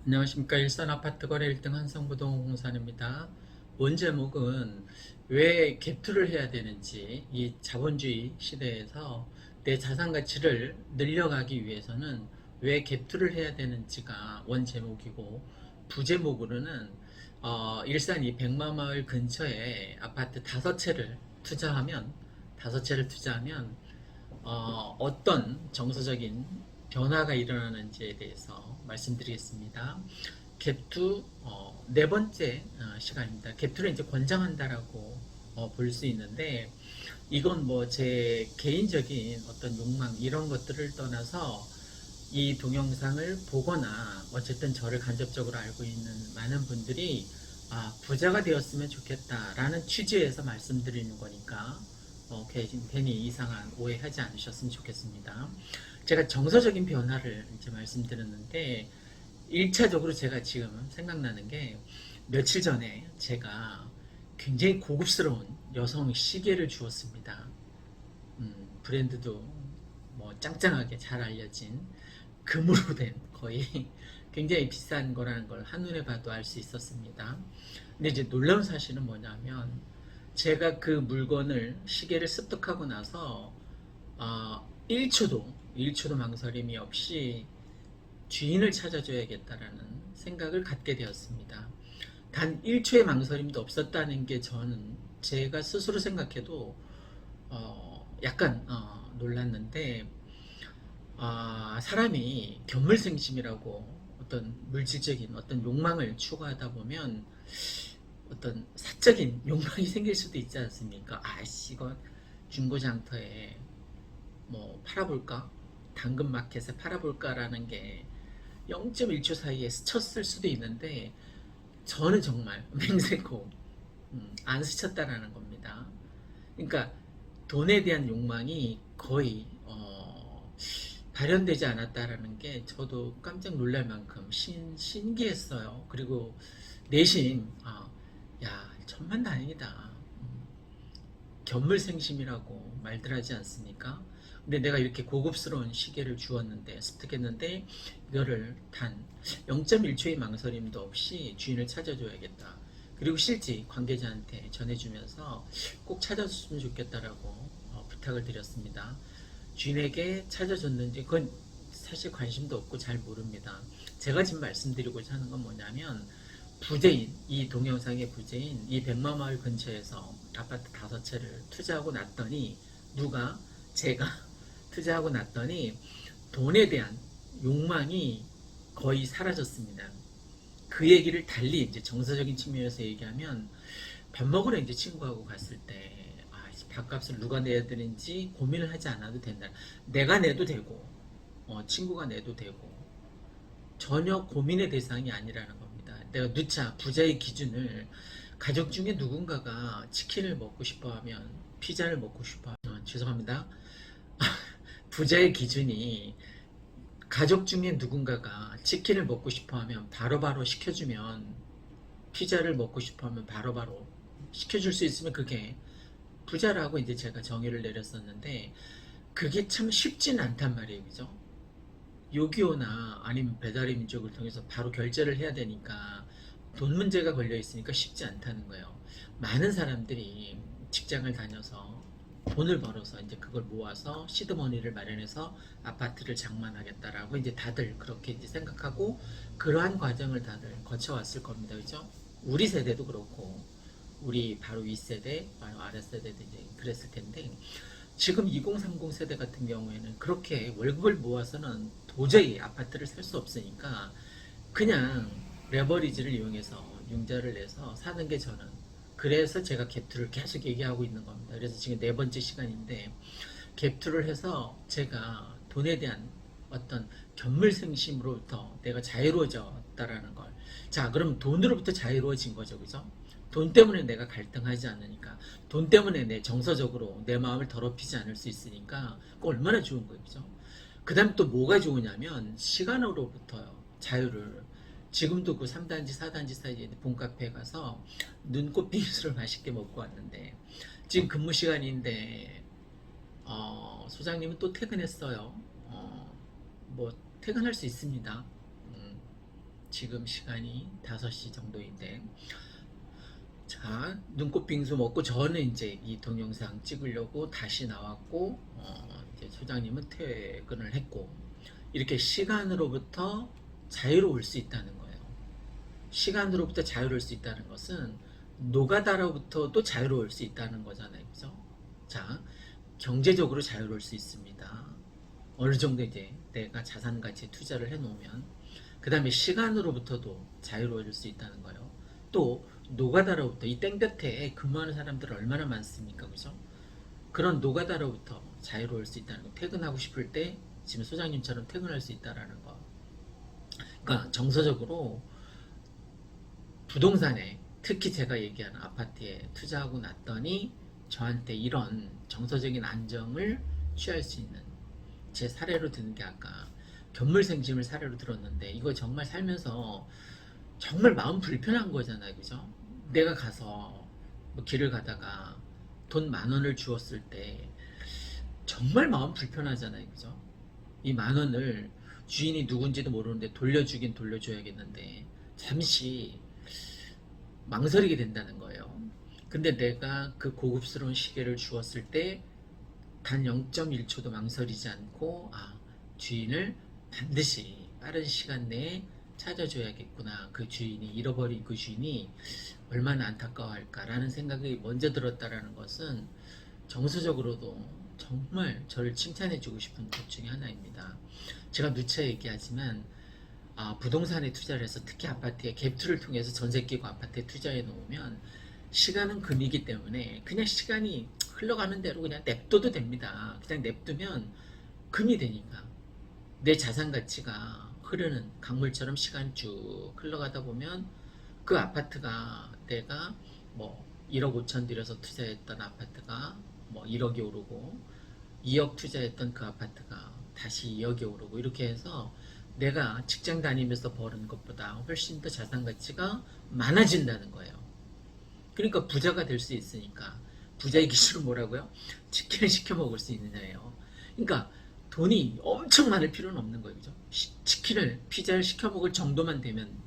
안녕하십니까. 일산 아파트 거래 1등 한성부동공사입니다. 원 제목은 왜 갭투를 해야 되는지, 이 자본주의 시대에서 내 자산 가치를 늘려가기 위해서는 왜 갭투를 해야 되는지가 원 제목이고, 부제목으로는 일산 이 백마마을 근처에 아파트 5채를 투자하면 어떤 정서적인 변화가 일어나는지에 대해서 말씀드리겠습니다. 갭투 네 번째 시간입니다. 갭투를 이제 권장한다라고 볼 수 있는데, 이건 뭐 제 개인적인 어떤 욕망 이런 것들을 떠나서 이 동영상을 보거나 어쨌든 저를 간접적으로 알고 있는 많은 분들이 부자가 되었으면 좋겠다라는 취지에서 말씀드리는 거니까 괜히 이상한 오해하지 않으셨으면 좋겠습니다. 제가 정서적인 변화를 이제 말씀드렸는데, 1차적으로 제가 지금 생각나는 게, 며칠 전에 제가 굉장히 고급스러운 여성 시계를 주었습니다. 브랜드도 뭐 짱짱하게 잘 알려진 금으로 된, 거의 굉장히 비싼 거라는 걸 한눈에 봐도 알 수 있었습니다. 근데 이제 놀라운 사실은 뭐냐면, 제가 그 물건을, 시계를 습득하고 나서 1초도 망설임이 없이 주인을 찾아줘야겠다라는 생각을 갖게 되었습니다. 단 1초의 망설임도 없었다는 게, 저는 제가 스스로 생각해도 약간 놀랐는데, 사람이 견물생심이라고 어떤 물질적인 어떤 욕망을 추구하다 보면 어떤 사적인 욕망이 생길 수도 있지 않습니까? 아이씨, 이거 중고장터에 뭐 팔아볼까? 당근마켓에 팔아볼까라는 게 0.1초 사이에 스쳤을 수도 있는데, 저는 정말 맹세코 안 스쳤다라는 겁니다. 그러니까 돈에 대한 욕망이 거의 발현되지 않았다라는 게, 저도 깜짝 놀랄 만큼 신기했어요. 그리고 내심 야, 천만다행이다. 견물생심이라고 말들 하지 않습니까? 근데 내가 이렇게 고급스러운 시계를 주었는데, 습득했는데, 이거를 단 0.1초의 망설임도 없이 주인을 찾아줘야겠다. 그리고 실제 관계자한테 전해주면서 꼭 찾아줬으면 좋겠다라고 부탁을 드렸습니다. 주인에게 찾아줬는지 그건 사실 관심도 없고 잘 모릅니다. 제가 지금 말씀드리고자 하는 건 뭐냐면, 부재인, 이 동영상의 부재인 이 백마마을 근처에서 아파트 5채를 투자하고 났더니, 제가 투자하고 났더니 돈에 대한 욕망이 거의 사라졌습니다. 그 얘기를 달리 이제 정서적인 측면에서 얘기하면, 밥 먹으러 이제 친구하고 갔을 때 밥값을 누가 내야 되는지 고민을 하지 않아도 된다. 내가 내도 되고 친구가 내도 되고, 전혀 고민의 대상이 아니라는 겁니다. 내가 누차 부자의 기준을, 가족 중에 누군가가 치킨을 먹고 싶어 하면, 피자를 먹고 싶어 하면, 죄송합니다. 부자의 기준이, 가족 중에 누군가가 치킨을 먹고 싶어 하면 바로바로 시켜주면, 피자를 먹고 싶어 하면 바로바로 시켜줄 수 있으면 그게 부자라고 이제 제가 정의를 내렸었는데, 그게 참 쉽지는 않단 말이에요. 그죠? 요기요나 아니면 배달의 민족을 통해서 바로 결제를 해야 되니까, 돈 문제가 걸려 있으니까 쉽지 않다는 거예요. 많은 사람들이 직장을 다녀서 돈을 벌어서 이제 그걸 모아서 시드머니를 마련해서 아파트를 장만하겠다라고 이제 다들 그렇게 이제 생각하고, 그러한 과정을 다들 거쳐왔을 겁니다. 그죠? 우리 세대도 그렇고, 우리 바로 윗세대, 바로 아랫세대도 이제 그랬을 텐데, 지금 2030 세대 같은 경우에는 그렇게 월급을 모아서는 도저히 아파트를 살 수 없으니까, 그냥 레버리지를 이용해서 융자를 내서 사는 게, 저는 그래서 제가 갭투를 계속 얘기하고 있는 겁니다. 그래서 지금 네 번째 시간인데, 갭투를 해서 제가 돈에 대한 어떤 견물생심으로부터 내가 자유로워졌다라는 걸. 자, 그럼 돈으로부터 자유로워진 거죠. 그죠? 돈 때문에 내가 갈등하지 않으니까, 돈 때문에 내 정서적으로 내 마음을 더럽히지 않을 수 있으니까, 그거 얼마나 좋은 거예요. 그죠? 그 다음 또 뭐가 좋으냐면, 시간으로부터 자유를. 지금도 그 3단지 4단지 사이에 본카페에 가서 눈꽃 빙수를 맛있게 먹고 왔는데, 지금 근무 시간인데 소장님은 또 퇴근했어요. 뭐 퇴근할 수 있습니다. 지금 시간이 5시 정도인데, 자, 눈꽃 빙수 먹고 저는 이제 이 동영상 찍으려고 다시 나왔고, 이제 소장님은 퇴근을 했고, 이렇게 시간으로부터 자유로울 수 있다는 거예요. 시간으로부터 자유로울 수 있다는 것은 노가다로부터도 자유로울 수 있다는 거잖아요. 그죠? 자, 경제적으로 자유로울 수 있습니다. 어느 정도 이제 내가 자산 가치에 투자를 해 놓으면, 그 다음에 시간으로부터도 자유로워질 수 있다는 거예요. 또 노가다로부터, 이 땡볕에 근무하는 사람들 얼마나 많습니까? 그죠? 그런 노가다로부터 자유로울 수 있다는 거. 퇴근하고 싶을 때 지금 소장님처럼 퇴근할 수 있다라는 거. 그러니까 정서적으로 부동산에, 특히 제가 얘기하는 아파트에 투자하고 났더니 저한테 이런 정서적인 안정을 취할 수 있는, 제 사례로 드는 게 아까 견물생심을 사례로 들었는데, 이거 정말 살면서 정말 마음 불편한 거잖아요. 그죠? 내가 가서 뭐 길을 가다가 돈 10,000원을 주었을 때 정말 마음 불편하잖아요. 그죠? 이 10,000원을 주인이 누군지도 모르는데 돌려주긴 돌려줘야겠는데 잠시 망설이게 된다는 거예요. 근데 내가 그 고급스러운 시계를 주었을 때 단 0.1초도 망설이지 않고, 주인을 반드시 빠른 시간 내에 찾아줘야겠구나. 그 주인이, 잃어버린 그 주인이 얼마나 안타까워할까라는 생각이 먼저 들었다라는 것은 정서적으로도 정말 저를 칭찬해주고 싶은 것 중에 하나입니다. 제가 누차 얘기하지만, 부동산에 투자를 해서 특히 아파트에 갭투를 통해서 전세 끼고 아파트에 투자해 놓으면 시간은 금이기 때문에 그냥 시간이 흘러가는 대로 그냥 냅둬도 됩니다. 그냥 냅두면 금이 되니까 내 자산 가치가 흐르는 강물처럼 시간이 쭉 흘러가다 보면 그 아파트가, 내가 뭐 1억 5천 들여서 투자했던 아파트가 뭐 1억이 오르고, 2억 투자했던 그 아파트가 다시 2억이 오르고, 이렇게 해서 내가 직장 다니면서 버는 것보다 훨씬 더 자산 가치가 많아진다는 거예요. 그러니까 부자가 될 수 있으니까. 부자의 기술은 뭐라고요? 치킨을 시켜 먹을 수 있느냐예요. 그러니까 돈이 엄청 많을 필요는 없는 거예요. 그죠? 치킨을, 피자를 시켜 먹을 정도만 되면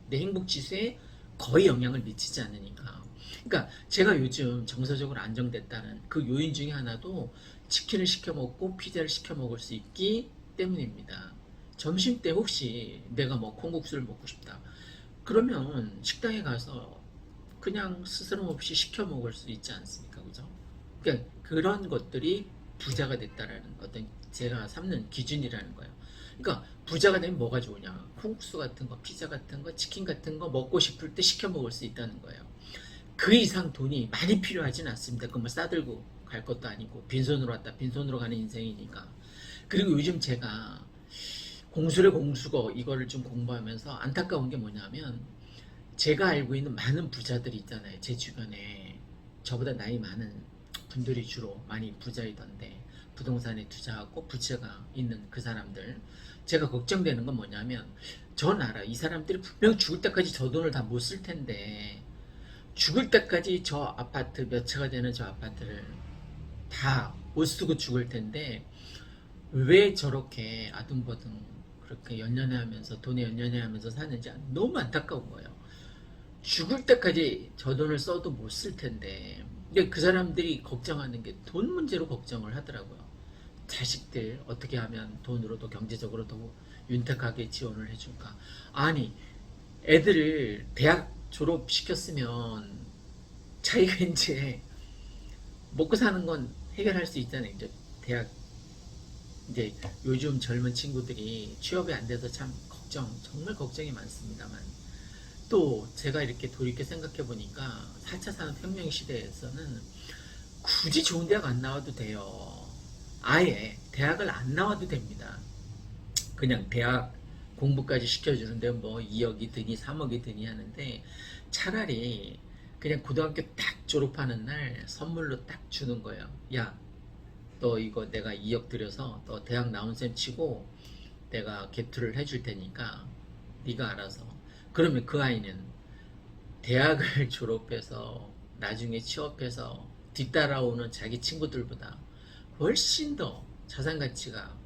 내 행복 지수에 거의 영향을 미치지 않으니까. 그러니까 제가 요즘 정서적으로 안정됐다는 그 요인 중에 하나도 치킨을 시켜 먹고 피자를 시켜 먹을 수 있기 때문입니다. 점심 때 혹시 내가 뭐 콩국수를 먹고 싶다, 그러면 식당에 가서 그냥 스스럼 없이 시켜 먹을 수 있지 않습니까? 그죠? 그러니까 그런 것들이 부자가 됐다라는 어떤 제가 삼는 기준이라는 거예요. 그러니까 부자가 되면 뭐가 좋으냐? 콩국수 같은 거, 피자 같은 거, 치킨 같은 거 먹고 싶을 때 시켜 먹을 수 있다는 거예요. 그 이상 돈이 많이 필요하진 않습니다. 그뭐 싸들고 갈 것도 아니고, 빈손으로 왔다 빈손으로 가는 인생이니까. 그리고 요즘 제가 공수래 공수거 이거를 좀 공부하면서 안타까운 게 뭐냐면, 제가 알고 있는 많은 부자들이 있잖아요. 제 주변에 저보다 나이 많은 분들이 주로 많이 부자이던데, 부동산에 투자하고 부채가 있는 그 사람들, 제가 걱정되는 건 뭐냐면, 전 알아. 이 사람들이 분명 죽을 때까지 저 돈을 다 못 쓸 텐데, 죽을 때까지 저 아파트, 몇 채가 되는 저 아파트를 다 못 쓰고 죽을 텐데 왜 저렇게 아둥바둥 그렇게 연연해하면서, 돈에 연연해하면서 사는지 너무 안타까운 거예요. 죽을 때까지 저 돈을 써도 못 쓸 텐데. 근데 그 사람들이 걱정하는 게 돈 문제로 걱정을 하더라고요. 자식들 어떻게 하면 돈으로도 경제적으로 더 윤택하게 지원을 해줄까. 아니, 애들을 대학 졸업시켰으면 자기가 이제 먹고 사는 건 해결할 수 있잖아요. 이제 대학, 이제 요즘 젊은 친구들이 취업이 안 돼서 참 정말 걱정이 많습니다만, 또 제가 이렇게 돌이켜 생각해 보니까 4차 산업혁명 시대에서는 굳이 좋은 대학 안 나와도 돼요. 아예 대학을 안 나와도 됩니다. 그냥 대학 공부까지 시켜주는데 뭐 2억이 드니 3억이 드니 하는데, 차라리 그냥 고등학교 딱 졸업하는 날 선물로 딱 주는 거예요. 야, 너 이거 내가 2억 들여서 너 대학 나온 셈 치고 내가 갭투를 해줄 테니까 네가 알아서. 그러면 그 아이는 대학을 졸업해서 나중에 취업해서 뒤따라오는 자기 친구들보다 훨씬 더 자산 가치가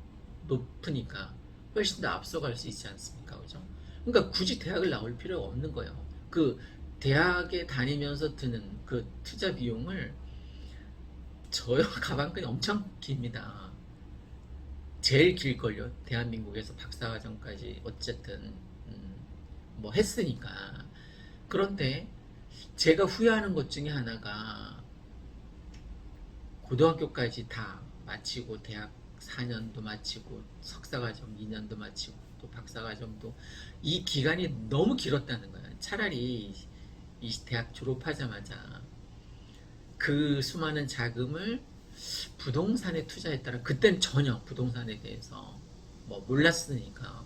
높으니까 훨씬 더 앞서갈 수 있지 않습니까? 그죠? 그러니까 굳이 대학을 나올 필요가 없는 거예요. 그 대학에 다니면서 드는 그 투자 비용을 저요 가방끈이 엄청 깁니다. 제일 길걸요. 대한민국에서 박사과정까지 어쨌든 뭐 했으니까. 그런데 제가 후회하는 것 중에 하나가 고등학교까지 다 마치고 대학 4년도 마치고 석사과정 2년도 마치고 또 박사과정도 이 기간이 너무 길었다는 거예요. 차라리 이 대학 졸업하자마자 그 수많은 자금을 부동산에 투자했다라 그땐 전혀 부동산에 대해서 뭐 몰랐으니까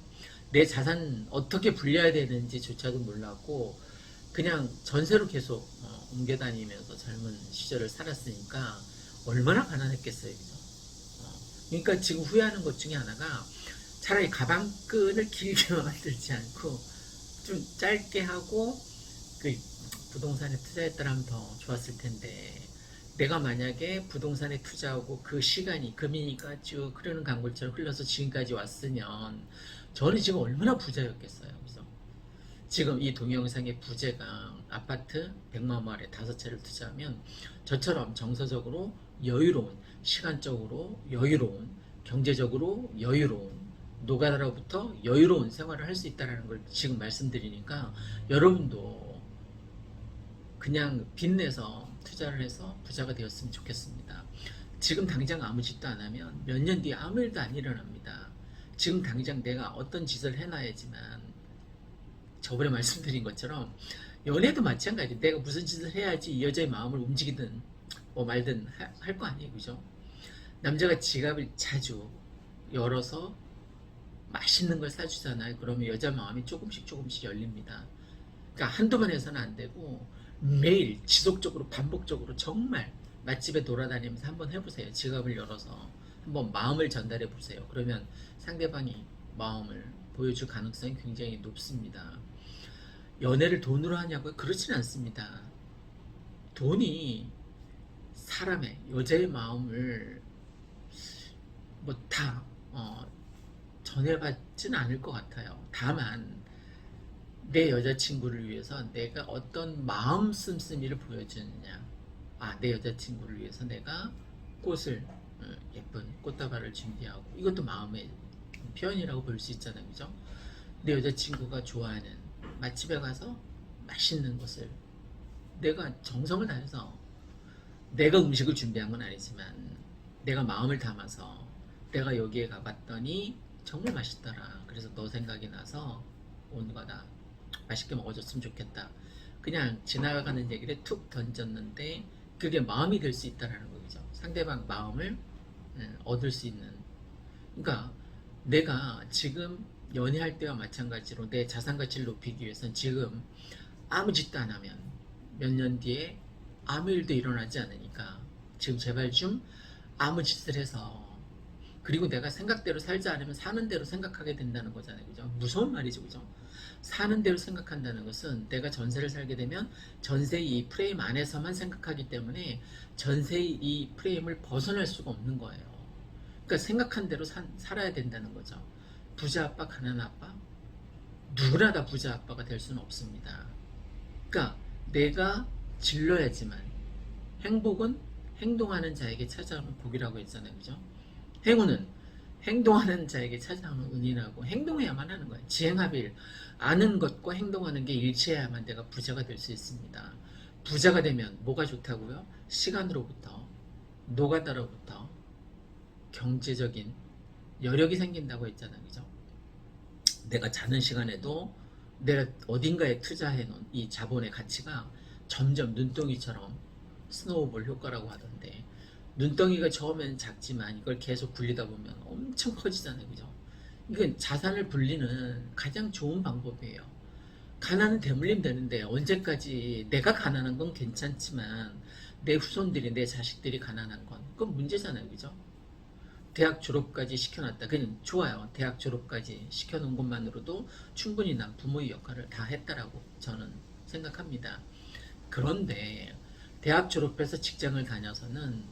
내 자산 어떻게 불려야 되는지조차도 몰랐고 그냥 전세로 계속 옮겨 다니면서 젊은 시절을 살았으니까 얼마나 가난했겠어요, 그죠? 그러니까 지금 후회하는 것 중에 하나가 차라리 가방끈을 길게 만들지 않고 좀 짧게 하고 그 부동산에 투자했더라면 더 좋았을 텐데 내가 만약에 부동산에 투자하고 그 시간이 금이니까 쭉 흐르는 강물처럼 흘러서 지금까지 왔으면 저는 지금 얼마나 부자였겠어요. 그래서 지금 이 동영상의 부재가 아파트 100만 원에 5채를 투자하면 저처럼 정서적으로 여유로운, 시간적으로 여유로운, 경제적으로 여유로운, 노가다로부터 여유로운 생활을 할 수 있다는 걸 지금 말씀드리니까 여러분도 그냥 빚내서 투자를 해서 부자가 되었으면 좋겠습니다. 지금 당장 아무 짓도 안 하면 몇 년 뒤에 아무 일도 안 일어납니다. 지금 당장 내가 어떤 짓을 해놔야지만 저번에 말씀드린 것처럼 연애도 마찬가지. 내가 무슨 짓을 해야지 이 여자의 마음을 움직이든 뭐 말든 할 거 아니에요, 그죠? 남자가 지갑을 자주 열어서 맛있는 걸 사주잖아요. 그러면 여자 마음이 조금씩 조금씩 열립니다. 그러니까 한두 번 해서는 안 되고 매일 지속적으로 반복적으로 정말 맛집에 돌아다니면서 한번 해보세요. 지갑을 열어서 한번 마음을 전달해 보세요. 그러면 상대방이 마음을 보여줄 가능성이 굉장히 높습니다. 연애를 돈으로 하냐고요? 그렇지는 않습니다. 돈이 사람의 여자의 마음을 뭐다 전해받지는 않을 것 같아요. 다만 내 여자친구를 위해서 내가 어떤 마음 씀씀이를 보여주느냐. 내 여자친구를 위해서 내가 꽃을 예쁜 꽃다발을 준비하고 이것도 마음의 표현이라고 볼 수 있잖아요, 그죠? 내 여자친구가 좋아하는 맛집에 가서 맛있는 것을 내가 정성을 다해서 내가 음식을 준비한 건 아니지만 내가 마음을 담아서 내가 여기에 가봤더니 정말 맛있더라. 그래서 너 생각이 나서 온 거다. 맛있게 먹어줬으면 좋겠다. 그냥 지나가는 얘기를 툭 던졌는데 그게 마음이 될 수 있다는 거죠. 상대방 마음을 얻을 수 있는. 그러니까 내가 지금 연애할 때와 마찬가지로 내 자산 가치를 높이기 위해서는 지금 아무 짓도 안 하면 몇 년 뒤에 아무 일도 일어나지 않으니까 지금 제발 좀 아무 짓을 해서 그리고 내가 생각대로 살지 않으면 사는 대로 생각하게 된다는 거잖아요. 그죠? 무서운 말이죠. 그죠? 사는 대로 생각한다는 것은 내가 전세를 살게 되면 전세의 이 프레임 안에서만 생각하기 때문에 전세의 이 프레임을 벗어날 수가 없는 거예요. 그러니까 생각한 대로 살아야 된다는 거죠. 부자 아빠, 가난한 아빠? 누구나 다 부자 아빠가 될 수는 없습니다. 그러니까 내가 질러야지만 행복은 행동하는 자에게 찾아오는 복이라고 했잖아요. 그죠? 행운은 행동하는 자에게 찾아오는 운이라고 행동해야만 하는 거예요. 지행합일 아는 것과 행동하는 게 일치해야만 내가 부자가 될 수 있습니다. 부자가 되면 뭐가 좋다고요? 시간으로부터 노가다로부터 경제적인 여력이 생긴다고 했잖아요. 그죠? 내가 자는 시간에도 내가 어딘가에 투자해 놓은 이 자본의 가치가 점점 눈덩이처럼 스노우볼 효과라고 하던데 눈덩이가 처음엔 작지만 이걸 계속 굴리다 보면 엄청 커지잖아요. 그죠? 이건 자산을 불리는 가장 좋은 방법이에요. 가난은 대물림 되는데 언제까지 내가 가난한 건 괜찮지만 내 후손들이 내 자식들이 가난한 건 그건 문제잖아요. 그죠? 대학 졸업까지 시켜놨다. 그냥 좋아요. 대학 졸업까지 시켜놓은 것만으로도 충분히 난 부모의 역할을 다 했다라고 저는 생각합니다. 그런데 대학 졸업해서 직장을 다녀서는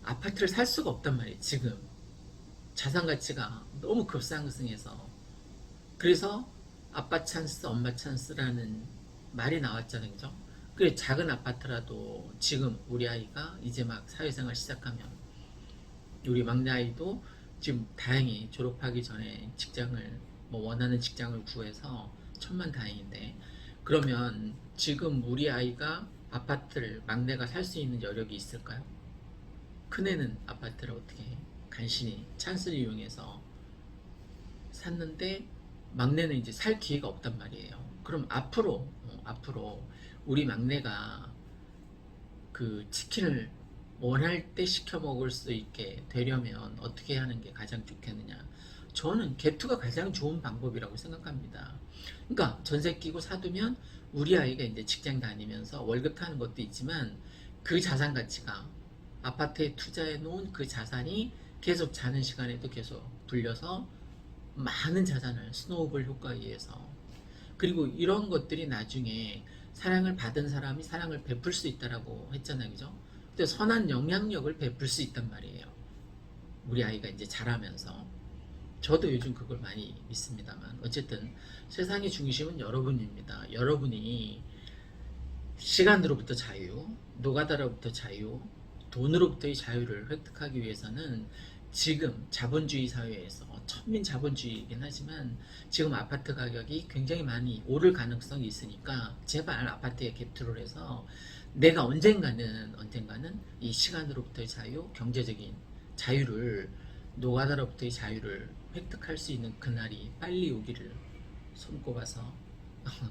아파트를 살 수가 없단 말이에요. 지금 자산 가치가 너무 급상승해서 그래서 아빠 찬스, 엄마 찬스라는 말이 나왔잖아요. 그죠? 그래, 작은 아파트라도 지금 우리 아이가 이제 막 사회생활 시작하면 우리 막내 아이도 지금 다행히 졸업하기 전에 직장을 뭐 원하는 직장을 구해서 천만 다행인데 그러면 지금 우리 아이가 아파트를 막내가 살 수 있는 여력이 있을까요? 큰애는 아파트를 어떻게 간신히 찬스를 이용해서 샀는데 막내는 이제 살 기회가 없단 말이에요. 그럼 앞으로 우리 막내가 그 치킨을 원할 때 시켜 먹을 수 있게 되려면 어떻게 하는 게 가장 좋겠느냐? 저는 갭투가 가장 좋은 방법이라고 생각합니다. 그러니까 전세 끼고 사두면 우리 아이가 이제 직장 다니면서 월급 타는 것도 있지만 그 자산 가치가 아파트에 투자해 놓은 그 자산이 계속 자는 시간에도 계속 불려서 많은 자산을 스노우볼 효과에 의해서 그리고 이런 것들이 나중에 사랑을 받은 사람이 사랑을 베풀 수 있다라고 했잖아요. 그죠? 근데 선한 영향력을 베풀 수 있단 말이에요. 우리 아이가 이제 자라면서. 저도 요즘 그걸 많이 믿습니다만 어쨌든 세상의 중심은 여러분입니다. 여러분이 시간으로부터 자유, 노가다로부터 자유, 돈으로부터의 자유를 획득하기 위해서는 지금 자본주의 사회에서 천민 자본주의이긴 하지만 지금 아파트 가격이 굉장히 많이 오를 가능성이 있으니까 제발 아파트에 갭투를 해서 내가 언젠가는 이 시간으로부터의 자유, 경제적인 자유를 노가다로부터의 자유를 획득할 수 있는 그날이 빨리 오기를 손꼽아서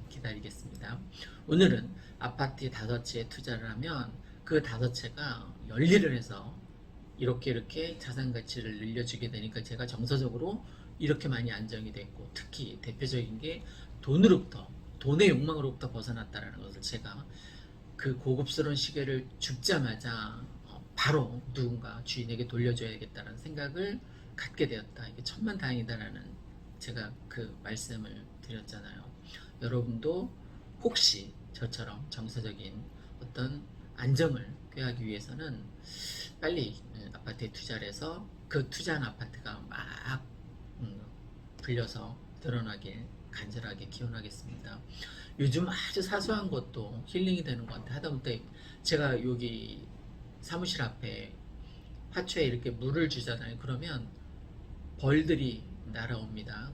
기다리겠습니다. 오늘은 아파트에 5채에 투자를 하면 그 5채가 연리를 해서 이렇게 자산 가치를 늘려주게 되니까 제가 정서적으로 이렇게 많이 안정이 됐고 특히 대표적인 게 돈의 욕망으로부터 벗어났다라는 것을 제가 그 고급스러운 시계를 줍자마자 바로 누군가 주인에게 돌려줘야겠다는 생각을 갖게 되었다. 이게 천만다행이다라는 제가 그 말씀을 드렸잖아요. 여러분도 혹시 저처럼 정서적인 어떤 안정을 꾀하기 위해서는 빨리 아파트에 투자를 해서 그 투자한 아파트가 막 불려서 드러나길 간절하게 기원하겠습니다. 요즘 아주 사소한 것도 힐링이 되는 것 같아요. 하다못해 제가 여기 사무실 앞에 화초에 이렇게 물을 주잖아요. 그러면 벌들이 날아옵니다.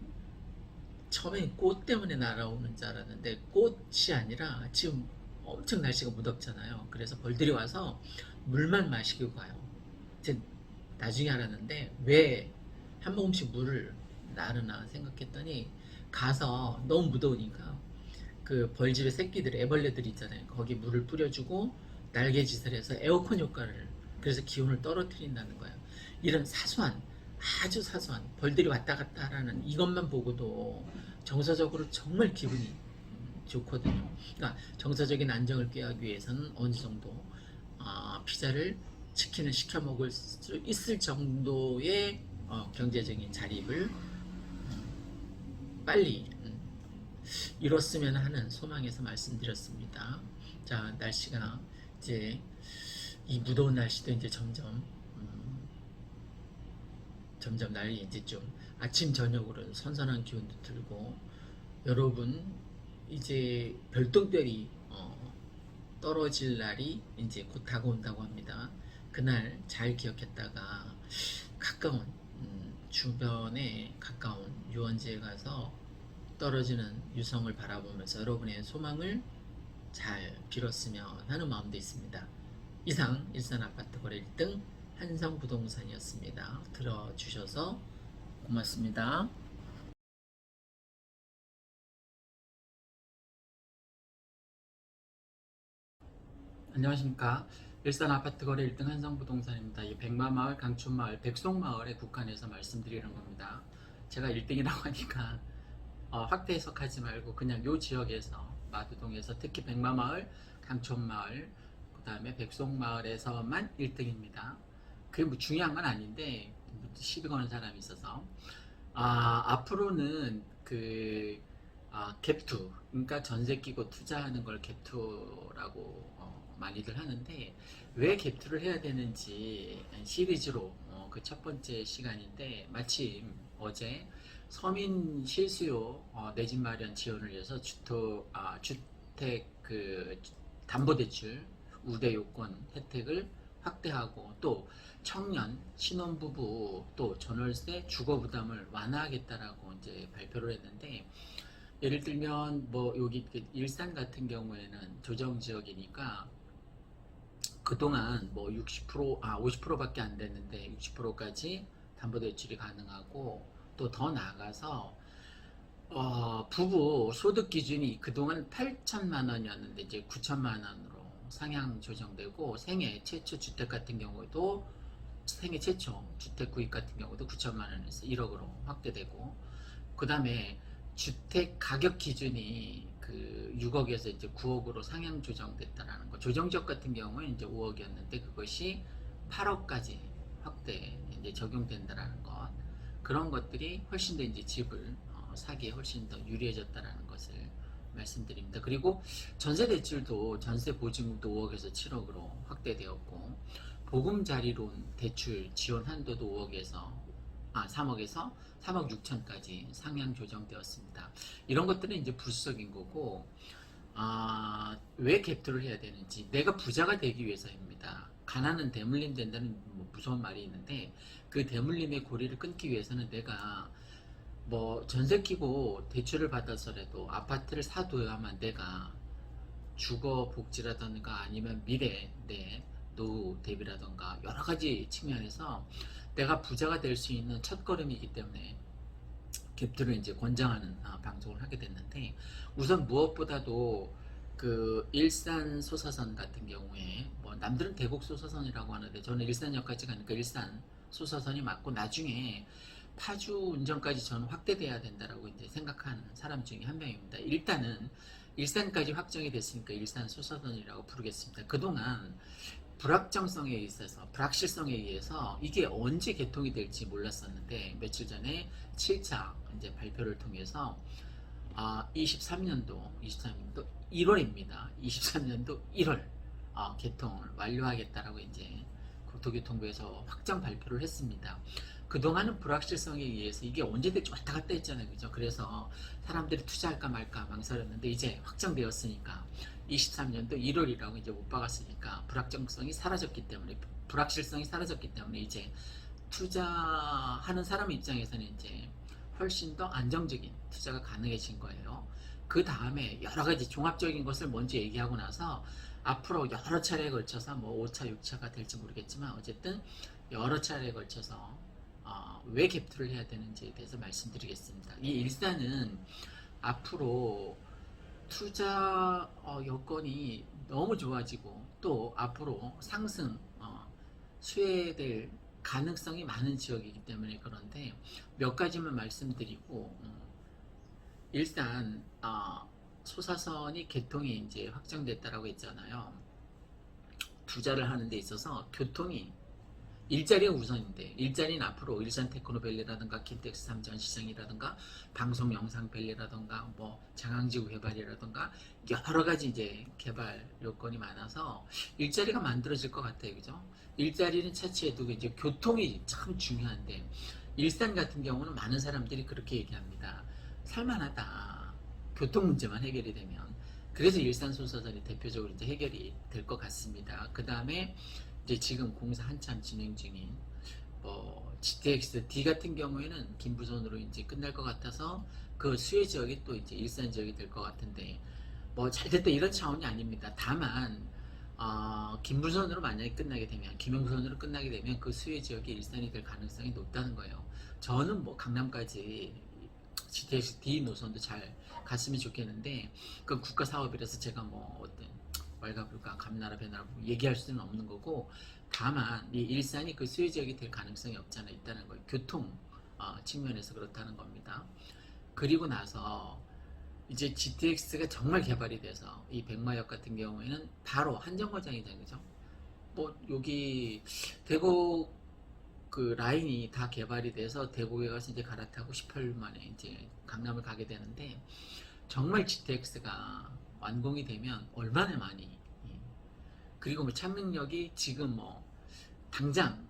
처음엔 꽃 때문에 날아오는 줄 알았는데 꽃이 아니라 지금 엄청 날씨가 무덥잖아요. 그래서 벌들이 와서 물만 마시고 가요. 이제 나중에 알았는데 왜 한 모금씩 물을 나르나 생각했더니 가서 너무 무더우니까 그 벌집의 새끼들 애벌레들이 있잖아요. 거기 물을 뿌려주고 날개짓을 해서 에어컨 효과를 그래서 기온을 떨어뜨린다는 거예요. 이런 사소한 아주 사소한 벌들이 왔다 갔다 하는 이것만 보고도 정서적으로 정말 기분이 좋거든요. 그러니까 정서적인 안정을 꾀하기 위해서는 어느 정도 피자를 치킨을 시켜 먹을 수 있을 정도의 경제적인 자립을 빨리 이뤘으면 하는 소망에서 말씀드렸습니다. 자, 날씨가 이제 이 무더운 날씨도 이제 점점 날이 이제 좀 아침 저녁으로 선선한 기온도 들고 여러분 이제 별똥별이 떨어질 날이 이제 곧 다가온다고 합니다. 그날 잘 기억했다가 가까운 주변에 가까운 유원지에 가서 떨어지는 유성을 바라보면서 여러분의 소망을 잘 빌었으면 하는 마음도 있습니다. 이상 일산아파트 거래 1등 한성부동산이었습니다. 들어주셔서 고맙습니다. 안녕하십니까. 일산 아파트 거래 1등 한성부동산입니다. 이 백마마을, 강촌마을, 백송마을에 국한해서 말씀드리는 겁니다. 제가 1등이라고 하니까 확대 해석하지 말고 그냥 요 지역에서 마두동에서 특히 백마마을, 강촌마을, 그 다음에 백송마을에서만 1등입니다. 그게 뭐 중요한 건 아닌데 시비 거는 사람이 있어서 앞으로는 갭투 그러니까 전세 끼고 투자하는 걸 갭투라고 많이들 하는데 왜 갭투를 해야 되는지 시리즈로 그 첫 번째 시간인데 마침 어제 서민 실수요 내 집 마련 지원을 위해서 주택 그 담보대출 우대 요건 혜택을 확대하고 또 청년 신혼부부 또 전월세 주거 부담을 완화하겠다라고 이제 발표를 했는데 예를 들면 뭐 여기 일산 같은 경우에는 조정 지역이니까 그동안 뭐 50%밖에 안 됐는데 60%까지 담보대출이 가능하고 또 더 나아가서 부부 소득 기준이 그동안 8천만 원이었는데 이제 9천만 원으로 상향 조정되고 생애 최초 주택 같은 경우도 생애 최초 주택 구입 같은 경우도 9천만 원에서 1억으로 확대되고 그 다음에 주택 가격 기준이 그 6억에서 이제 9억으로 상향 조정됐다라는 거. 조정적 같은 경우는 이제 5억이었는데 그것이 8억까지 확대 이제 적용된다라는 것. 그런 것들이 훨씬 더 이제 집을 사기에 훨씬 더 유리해졌다라는 것을 말씀드립니다. 그리고 전세 대출도 전세 보증금도 5억에서 7억으로 확대되었고 보금자리론 대출 지원 한도도 3억에서 3억 6천까지 상향 조정되었습니다. 이런 것들은 이제 부수적인 거고 왜 갭투를 해야 되는지 내가 부자가 되기 위해서입니다. 가난은 대물림 된다는 뭐 무서운 말이 있는데 그 대물림의 고리를 끊기 위해서는 내가 뭐 전세 끼고 대출을 받아서라도 아파트를 사둬야만 내가 주거 복지라든가 아니면 미래 내 노후 대비라든가 여러 가지 측면에서 내가 부자가 될 수 있는 첫걸음이기 때문에 갭투를 이제 권장하는 방송을 하게 됐는데 우선 무엇보다도 그 일산 소사선 같은 경우에 뭐 남들은 대곡 소사선이라고 하는데 저는 일산역까지 가니까 일산 소사선이 맞고 나중에 파주 운전까지 저는 확대돼야 된다라고 이제 생각하는 사람 중에 한 명입니다. 일단은 일산까지 확정이 됐으니까 일산 소사선이라고 부르겠습니다. 그동안 불확정성에 있어서 불확실성에 의해서 이게 언제 개통이 될지 몰랐었는데 며칠 전에 7차 이제 발표를 통해서 23년도 1월입니다. 23년도 1월 개통을 완료하겠다라고 이제 국토교통부에서 확정 발표를 했습니다. 그동안은 불확실성에 의해서 이게 언제 될지 왔다 갔다 했잖아요. 그죠? 그래서 사람들이 투자할까 말까 망설였는데 이제 확정되었으니까 23년도 1월이라고 이제 못 박았으니까 불확실성이 사라졌기 때문에 이제 투자하는 사람 입장에서는 이제 훨씬 더 안정적인 투자가 가능해진 거예요. 그 다음에 여러 가지 종합적인 것을 먼저 얘기하고 나서 앞으로 여러 차례에 걸쳐서 뭐 5차, 6차가 될지 모르겠지만 어쨌든 여러 차례에 걸쳐서 왜 갭투를 해야 되는지에 대해서 말씀드리겠습니다. 이 일산은 앞으로 투자 여건이 너무 좋아지고 또 앞으로 상승 수혜될 가능성이 많은 지역이기 때문에 그런데 몇 가지만 말씀드리고 일단 소사선이 개통이 이제 확정됐다라고 했잖아요. 투자를 하는 데 있어서 교통이 일자리가 우선인데 일자리는 앞으로 일산 테크노밸리라든가 킨텍스 3전 시장이라든가 방송 영상밸리라든가 뭐 장항지구 개발이라든가 여러 가지 이제 개발 요건이 많아서 일자리가 만들어질 것 같아요. 그죠? 일자리는 차치해도 이제 교통이 참 중요한데 일산 같은 경우는 많은 사람들이 그렇게 얘기합니다. 살만하다. 교통 문제만 해결이 되면. 그래서 일산 소사선이 대표적으로 이제 해결이 될 것 같습니다. 그 다음에 이제 지금 공사 한참 진행 중인 뭐 GTX D 같은 경우에는 김부선으로 이제 끝날 것 같아서 그 수혜 지역이 또 이제 일산 지역이 될 것 같은데 뭐 잘됐다 이런 차원이 아닙니다. 다만 김부선으로 만약에 끝나게 되면 김영선으로 끝나게 되면 그 수혜 지역이 일산이 될 가능성이 높다는 거예요. 저는 뭐 강남까지 GTX D 노선도 잘 갔으면 좋겠는데 그 국가 사업이라서 제가 뭐 어떤 왈가불가 감나라 배나라 얘기할 수는 없는 거고 다만 이 일산이 그 수혜 지역이 될 가능성이 없잖아 있다는 거예요. 교통 측면에서 그렇다는 겁니다. 그리고 나서 이제 GTX가 정말 개발이 돼서 이 백마역 같은 경우에는 바로 한정거장이잖아요. 그죠? 뭐 여기 대구 그 라인이 다 개발이 돼서 대구에 가서 이제 갈아타고 18년 만에 이제 강남을 가게 되는데 정말 GTX가 완공이 되면 얼마나 많이 그리고 뭐 창릉역이 지금 뭐 당장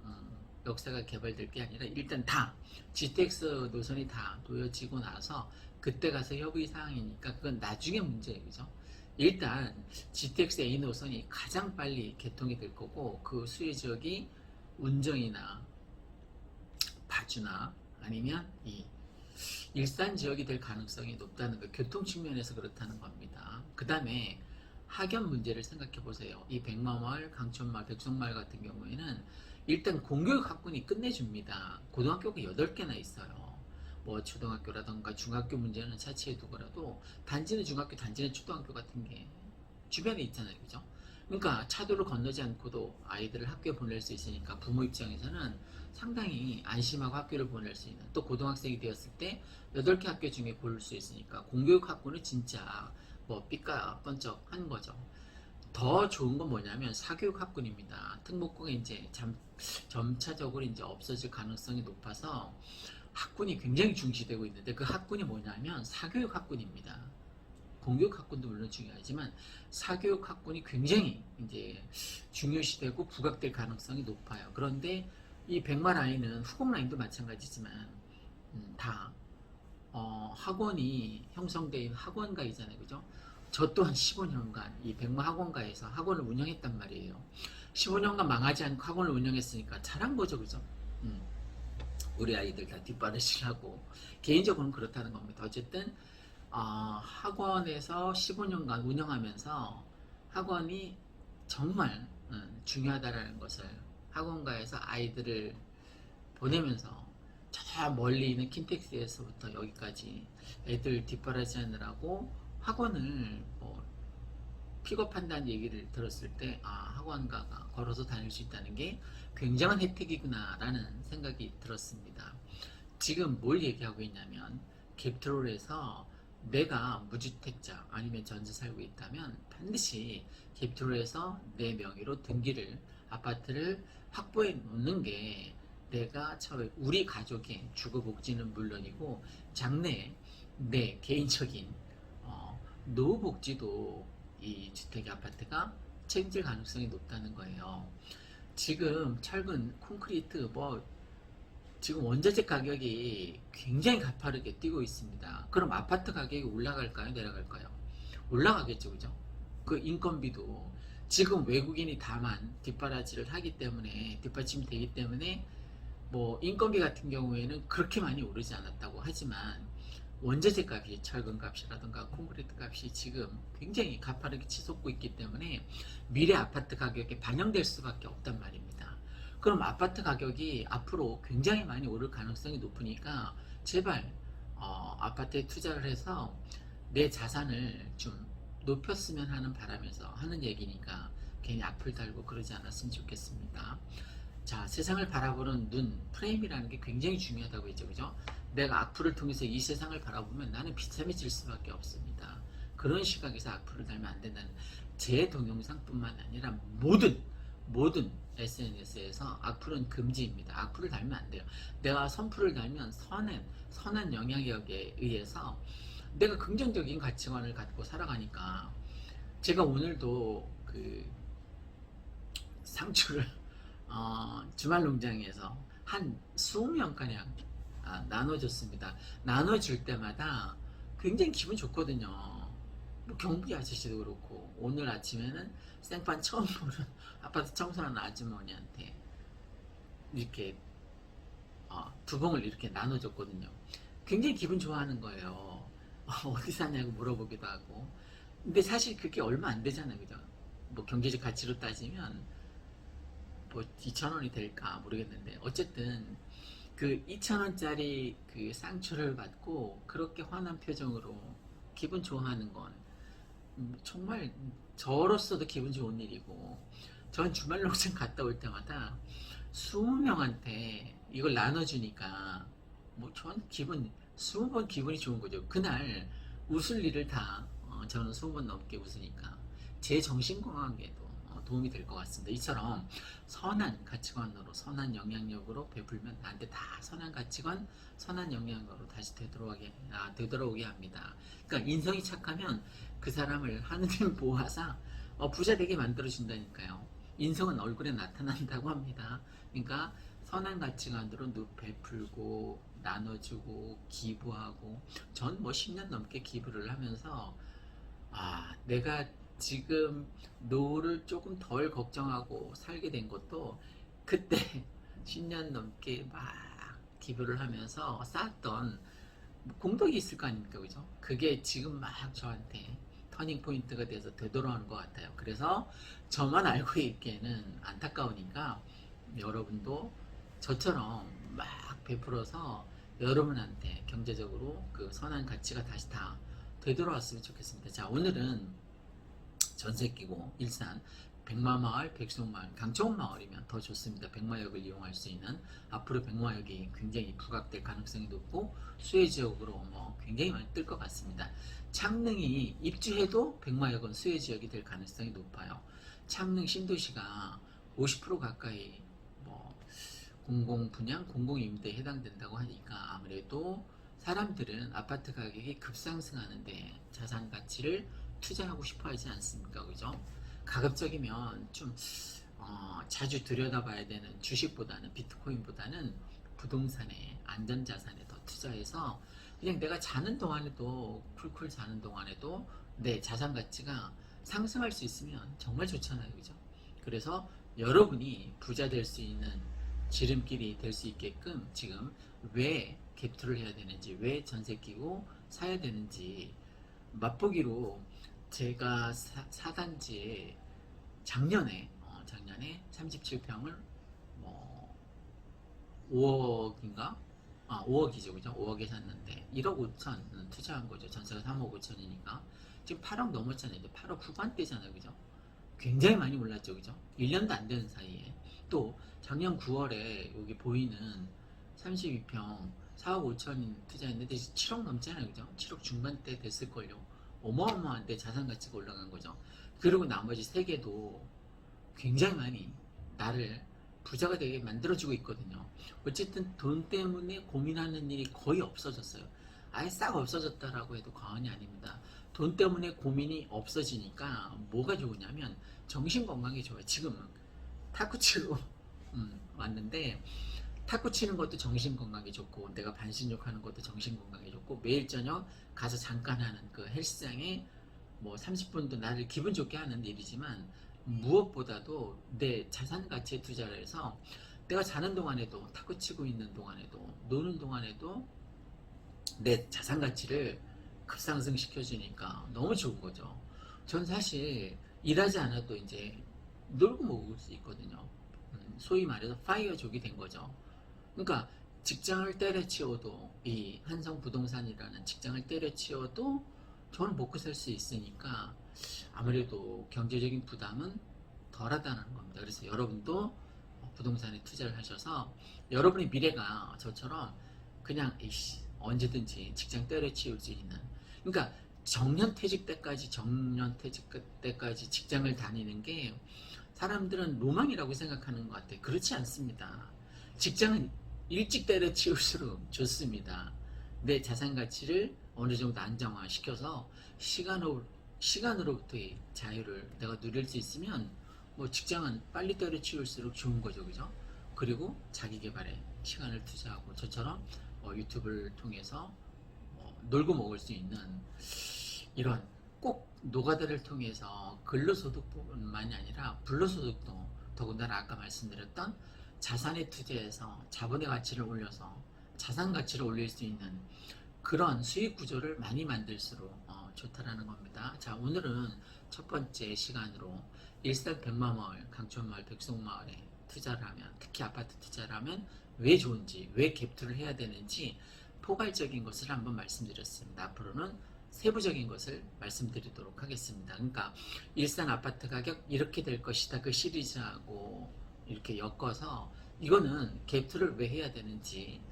역사가 개발될 게 아니라 일단 다 GTX 노선이 다 놓여지고 나서 그때 가서 협의 사항이니까 그건 나중에 문제예요. 그죠? 일단 GTX A 노선이 가장 빨리 개통이 될 거고 그 수혜 지역이 운정이나 파주나 아니면 이 일산 지역이 될 가능성이 높다는 거, 교통 측면에서 그렇다는 겁니다. 그 다음에 학연 문제를 생각해 보세요. 이 백마마을, 강촌마을, 백성마을 같은 경우에는 일단 공교육 학군이 끝내줍니다. 고등학교가 8개나 있어요. 뭐 초등학교라던가 중학교 문제는 차치해 두더라도 단지는 중학교, 단지는 초등학교 같은 게 주변에 있잖아요. 그죠? 그러니까 차도를 건너지 않고도 아이들을 학교에 보낼 수 있으니까 부모 입장에서는 상당히 안심하고 학교를 보낼 수 있는, 또 고등학생이 되었을 때 8개 학교 중에 고를 수 있으니까 공교육 학군은 진짜 뭐 삐까 번쩍한 거죠. 더 좋은 건 뭐냐면 사교육 학군입니다. 특목고가 이제 점차적으로 이제 없어질 가능성이 높아서 학군이 굉장히 중시되고 있는데 그 학군이 뭐냐면 사교육 학군입니다. 공교육 학군도 물론 중요하지만 사교육 학군이 굉장히 이제 중요시되고 부각될 가능성이 높아요. 그런데 이 백마 라인은 후공 라인도 마찬가지지만 다 학원이 형성된 학원가이잖아요. 그죠? 저 또한 15년간 이 백마 학원가에서 학원을 운영했단 말이에요. 15년간 망하지 않고 학원을 운영했으니까 잘한 거죠. 그죠? 우리 아이들 다 뒷바라지하고 개인적으로는 그렇다는 겁니다. 어쨌든 학원에서 15년간 운영하면서 학원이 정말 중요하다라는 것을 학원가에서 아이들을 보내면서 저 멀리 있는 킨텍스에서부터 여기까지 애들 뒷바라지 하느라고 학원을 뭐 픽업한다는 얘기를 들었을 때 학원가가 걸어서 다닐 수 있다는 게 굉장한 혜택이구나 라는 생각이 들었습니다. 지금 뭘 얘기하고 있냐면 갭트롤에서 내가 무주택자 아니면 전세 살고 있다면 반드시 갭트롤에서 내 명의로 등기를 아파트를 확보해 놓는 게 내가 우리 가족의 주거 복지는 물론이고 장래 내 개인적인 노후 복지도 이 주택 아파트가 책임질 가능성이 높다는 거예요. 지금 철근 콘크리트 지금 원자재 가격이 굉장히 가파르게 뛰고 있습니다. 그럼 아파트 가격이 올라갈까요? 내려갈까요? 올라가겠죠. 그죠? 그 인건비도 지금 외국인이 다만 뒷바라지를 하기 때문에 뒷받침이 되기 때문에 뭐 인건비 같은 경우에는 그렇게 많이 오르지 않았다고 하지만 원자재 값이 철근 값이라든가 콘크리트 값이 지금 굉장히 가파르게 치솟고 있기 때문에 미래 아파트 가격에 반영될 수밖에 없단 말입니다. 그럼 아파트 가격이 앞으로 굉장히 많이 오를 가능성이 높으니까 제발 아파트에 투자를 해서 내 자산을 좀 높였으면 하는 바람에서 하는 얘기니까 괜히 악플 달고 그러지 않았으면 좋겠습니다. 자, 세상을 바라보는 눈, 프레임이라는 게 굉장히 중요하다고 했죠. 그죠? 내가 악플을 통해서 이 세상을 바라보면 나는 비참해질 수밖에 없습니다. 그런 시각에서 악플을 달면 안 된다는, 제 동영상뿐만 아니라 모든 SNS에서 악플은 금지입니다. 악플을 달면 안 돼요. 내가 선플을 달면 선한 영향력에 의해서 내가 긍정적인 가치관을 갖고 살아가니까, 제가 오늘도 그 상추를 주말 농장에서 한 20명가량 나눠줬습니다. 나눠줄 때마다 굉장히 기분 좋거든요. 뭐 경비 아저씨도 그렇고, 오늘 아침에는 생판 처음 보는 아파트 청소하는 아주머니한테 이렇게 2봉을 이렇게 나눠줬거든요. 굉장히 기분 좋아하는 거예요. 어디 사냐고 물어보기도 하고. 근데 사실 그게 얼마 안 되잖아요. 그죠? 뭐 경제적 가치로 따지면 뭐 2,000원이 될까 모르겠는데, 어쨌든 그 2,000원짜리 그 쌍추를 받고 그렇게 환한 표정으로 기분 좋아하는 건 정말 저로서도 기분 좋은 일이고, 전 주말 농장 갔다 올 때마다 20명한테 이걸 나눠주니까 뭐 전 20번 기분이 좋은 거죠. 그날 웃을 일을 다 저는 20번 넘게 웃으니까 제 정신건강에도 도움이 될 것 같습니다. 이처럼 선한 가치관으로, 선한 영향력으로 베풀면 나한테 다 선한 가치관, 선한 영향력으로 다시 되돌아오게 합니다. 그러니까 인성이 착하면 그 사람을 하느님 보호하사 부자 되게 만들어준다니까요. 인성은 얼굴에 나타난다고 합니다. 그러니까 선한 가치관으로 베풀고 나눠주고 기부하고, 전 뭐 10년 넘게 기부를 하면서 내가 지금 노후를 조금 덜 걱정하고 살게 된 것도 그때 10년 넘게 막 기부를 하면서 쌓았던 공덕이 있을 거 아닙니까, 그죠? 그게 지금 막 저한테 터닝 포인트가 돼서 되돌아오는 것 같아요. 그래서 저만 알고 있기에는 안타까우니까 여러분도 저처럼 막 베풀어서 여러분한테 경제적으로 그 선한 가치가 다시 다 되돌아왔으면 좋겠습니다. 자, 오늘은 전세 끼고 일산 백마마을, 백송마을, 강촌마을이면 더 좋습니다. 백마역을 이용할 수 있는, 앞으로 백마역이 굉장히 부각될 가능성이 높고 수혜지역으로 굉장히 많이 뜰 것 같습니다. 창릉이 입주해도 백마역은 수혜지역이 될 가능성이 높아요. 창릉 신도시가 50% 가까이 공공분양, 공공임대에 해당된다고 하니까 아무래도 사람들은 아파트 가격이 급상승하는데 자산 가치를 투자하고 싶어 하지 않습니까? 그죠? 가급적이면 좀 자주 들여다봐야 되는 주식보다는, 비트코인보다는 부동산에, 안전자산에 더 투자해서 그냥 내가 자는 동안에도, 쿨쿨 자는 동안에도 내 자산 가치가 상승할 수 있으면 정말 좋잖아요. 그죠? 그래서 여러분이 부자 될 수 있는 지름길이 될 수 있게끔 지금 왜 갭투를 해야 되는지, 왜 전세 끼고 사야 되는지 맛보기로 제가 사단지에 작년에 37평을 5억인가? 5억이죠, 그죠? 5억에 샀는데 1억 5천 투자한 거죠. 전세가 3억 5천이니까 지금 8억 넘었잖아요. 8억 후반대잖아요, 그죠? 굉장히 많이 올랐죠, 그죠? 1년도 안 되는 사이에. 또 작년 9월에 여기 보이는 32평 4억 5천 투자했는데 7억 넘잖아요, 그죠? 7억 중반대 됐을걸요. 어마어마한데 자산 가치가 올라간 거죠. 그리고 나머지 3개도 굉장히 많이 나를 부자가 되게 만들어주고 있거든요. 어쨌든 돈 때문에 고민하는 일이 거의 없어졌어요. 아예 싹 없어졌다라고 해도 과언이 아닙니다. 돈 때문에 고민이 없어지니까 뭐가 좋으냐면 정신 건강이 좋아요. 지금은 탁구 치고 왔는데, 탁구 치는 것도 정신 건강에 좋고, 내가 반신욕 하는 것도 정신 건강에 좋고, 매일 저녁 가서 잠깐 하는 그 헬스장에 30분도 나를 기분 좋게 하는 일이지만, 무엇보다도 내 자산 가치에 투자를 해서 내가 자는 동안에도, 탁구 치고 있는 동안에도, 노는 동안에도 내 자산 가치를 급상승 시켜주니까 너무 좋은 거죠. 전 사실 일하지 않아도 이제 놀고 먹을 수 있거든요. 소위 말해서 파이어족이 된 거죠. 그러니까 직장을 때려치워도, 이 한성부동산이라는 직장을 때려치워도 저는 먹고 살 수 있으니까 아무래도 경제적인 부담은 덜하다는 겁니다. 그래서 여러분도 부동산에 투자를 하셔서 여러분의 미래가 저처럼 그냥 언제든지 직장 때려치울 수 있는, 그러니까 정년퇴직 때까지 직장을 다니는 게 사람들은 로망이라고 생각하는 것 같아요. 그렇지 않습니다. 직장은 일찍 때려치울수록 좋습니다. 내 자산 가치를 어느 정도 안정화시켜서 시간으로부터의 자유를 내가 누릴 수 있으면 직장은 빨리 때려치울수록 좋은 거죠, 그죠? 그리고 자기 개발에 시간을 투자하고 저처럼 유튜브를 통해서 놀고 먹을 수 있는, 이런 꼭 노가다를 통해서 근로소득뿐만이 아니라 불로소득도, 더군다나 아까 말씀드렸던 자산에 투자해서 자본의 가치를 올려서 자산 가치를 올릴 수 있는 그런 수익 구조를 많이 만들수록 좋다라는 겁니다. 자, 오늘은 첫 번째 시간으로 일산 백마마을, 강촌마을, 백송마을에 투자를 하면, 특히 아파트 투자를 하면 왜 좋은지, 왜 갭투를 해야 되는지 포괄적인 것을 한번 말씀드렸습니다. 앞으로는 세부적인 것을 말씀드리도록 하겠습니다. 그러니까 일산 아파트 가격 이렇게 될 것이다, 그 시리즈하고 이렇게 엮어서 이거는 갭투를 왜 해야 되는지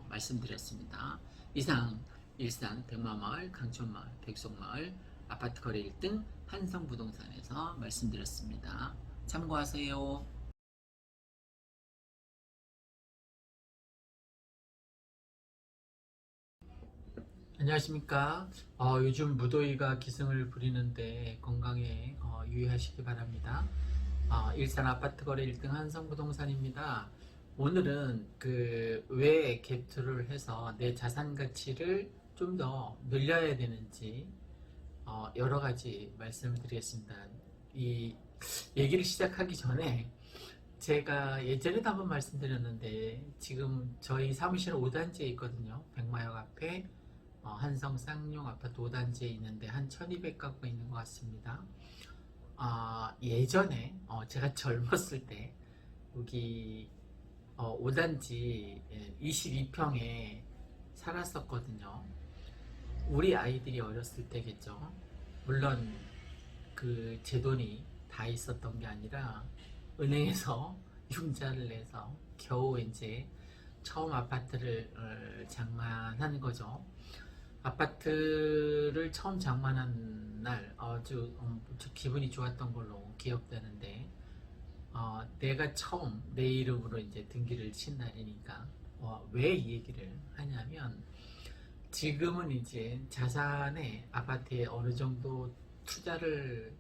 말씀드렸습니다. 이상 일산 백마마을, 강촌마을, 백송마을 아파트 거래 1등 한성부동산에서 말씀드렸습니다. 참고하세요. 안녕하십니까. 요즘 무더위가 기승을 부리는데 건강에 유의하시기 바랍니다. 일산 아파트 거래 1등 한성부동산입니다. 오늘은 그 왜 갭투를 해서 내 자산 가치를 좀 더 늘려야 되는지 여러 가지 말씀을 드리겠습니다. 이 얘기를 시작하기 전에 제가 예전에도 한번 말씀드렸는데 지금 저희 사무실은 5단지에 있거든요. 백마역 앞에 한성 쌍용 아파트 5단지에 있는데 한 1200가구가 있는 것 같습니다. 예전에 제가 젊었을 때 여기 5단지 22평에 살았었거든요. 우리 아이들이 어렸을 때겠죠. 물론 그 제 돈이 다 있었던 게 아니라 은행에서 융자를 내서 겨우 이제 처음 아파트를 장만하는 거죠. 아파트를 처음 장만한 날 아주 기분이 좋았던 걸로 기억되는데 내가 처음 내 이름으로 이제 등기를 친 날이니까 왜 이 얘기를 하냐면 지금은 이제 자산에 아파트에 어느 정도 투자를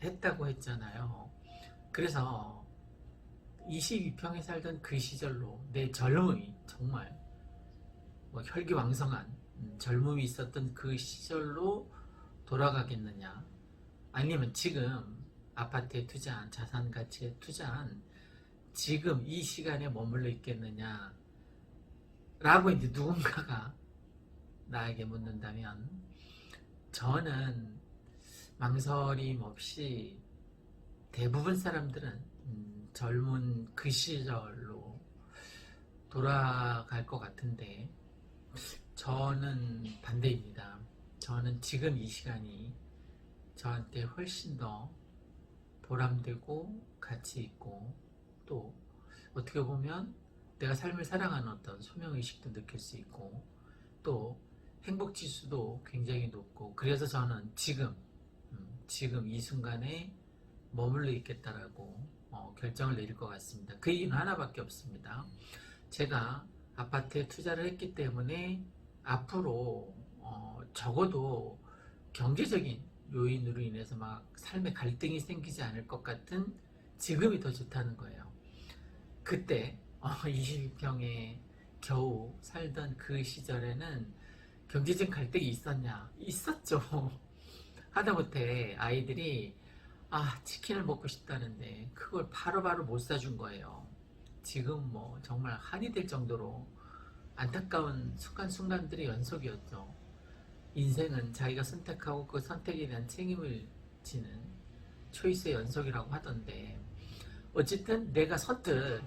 했다고 했잖아요. 그래서 22평에 살던 그 시절로 내 젊음이 정말 혈기왕성한 젊음이 있었던 그 시절로 돌아가겠느냐, 아니면 지금 아파트에 투자한 자산 가치에 투자한 지금 이 시간에 머물러 있겠느냐 라고 이제 누군가가 나에게 묻는다면 저는 망설임 없이 대부분 사람들은 젊은 그 시절로 돌아갈 것 같은데 저는 반대입니다. 저는 지금 이 시간이 저한테 훨씬 더 보람되고 가치 있고 또 어떻게 보면 내가 삶을 살아가는 어떤 소명의식도 느낄 수 있고 또 행복지수도 굉장히 높고 그래서 저는 지금 이 순간에 머물러 있겠다라고 결정을 내릴 것 같습니다. 그 이유는 하나밖에 없습니다. 제가 아파트에 투자를 했기 때문에 앞으로 적어도 경제적인 요인으로 인해서 막 삶의 갈등이 생기지 않을 것 같은 지금이 더 좋다는 거예요. 그때 22평에 겨우 살던 그 시절에는 경제적 갈등이 있었냐? 있었죠. 하다못해 아이들이 치킨을 먹고 싶다는데 그걸 바로바로 못 사준 거예요. 지금 뭐 정말 한이 될 정도로 안타까운 순간순간들의 연속이었죠. 인생은 자기가 선택하고 그 선택에 대한 책임을 지는 초이스의 연속이라고 하던데 어쨌든 내가 선뜻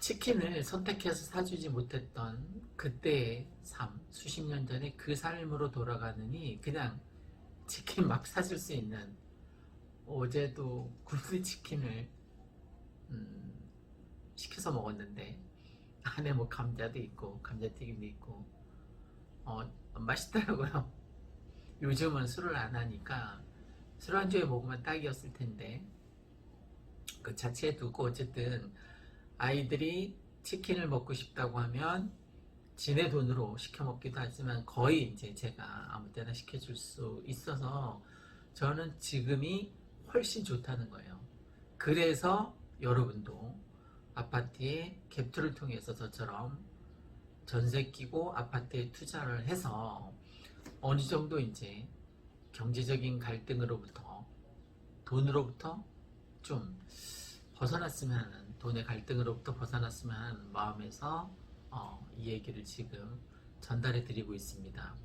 치킨을 선택해서 사주지 못했던 그때의 삶, 수십 년 전에 그 삶으로 돌아가느니 그냥 치킨 막 사줄 수 있는, 어제도 굴리치킨을 시켜서 먹었는데 안에 뭐 감자도 있고 감자튀김도 있고 맛있더라고요. 요즘은 술을 안 하니까 술안주에 먹으면 딱이었을 텐데 그 자체에 두고 어쨌든 아이들이 치킨을 먹고 싶다고 하면 지네 돈으로 시켜 먹기도 하지만 거의 이제 제가 아무 때나 시켜줄 수 있어서 저는 지금이 훨씬 좋다는 거예요. 그래서 여러분도 아파트에 갭투를 통해서 저처럼 전세 끼고 아파트에 투자를 해서 어느 정도 이제 경제적인 갈등으로부터 돈으로부터 좀 벗어났으면 하는, 돈의 갈등으로부터 벗어났으면 하는 마음에서 이 얘기를 지금 전달해 드리고 있습니다.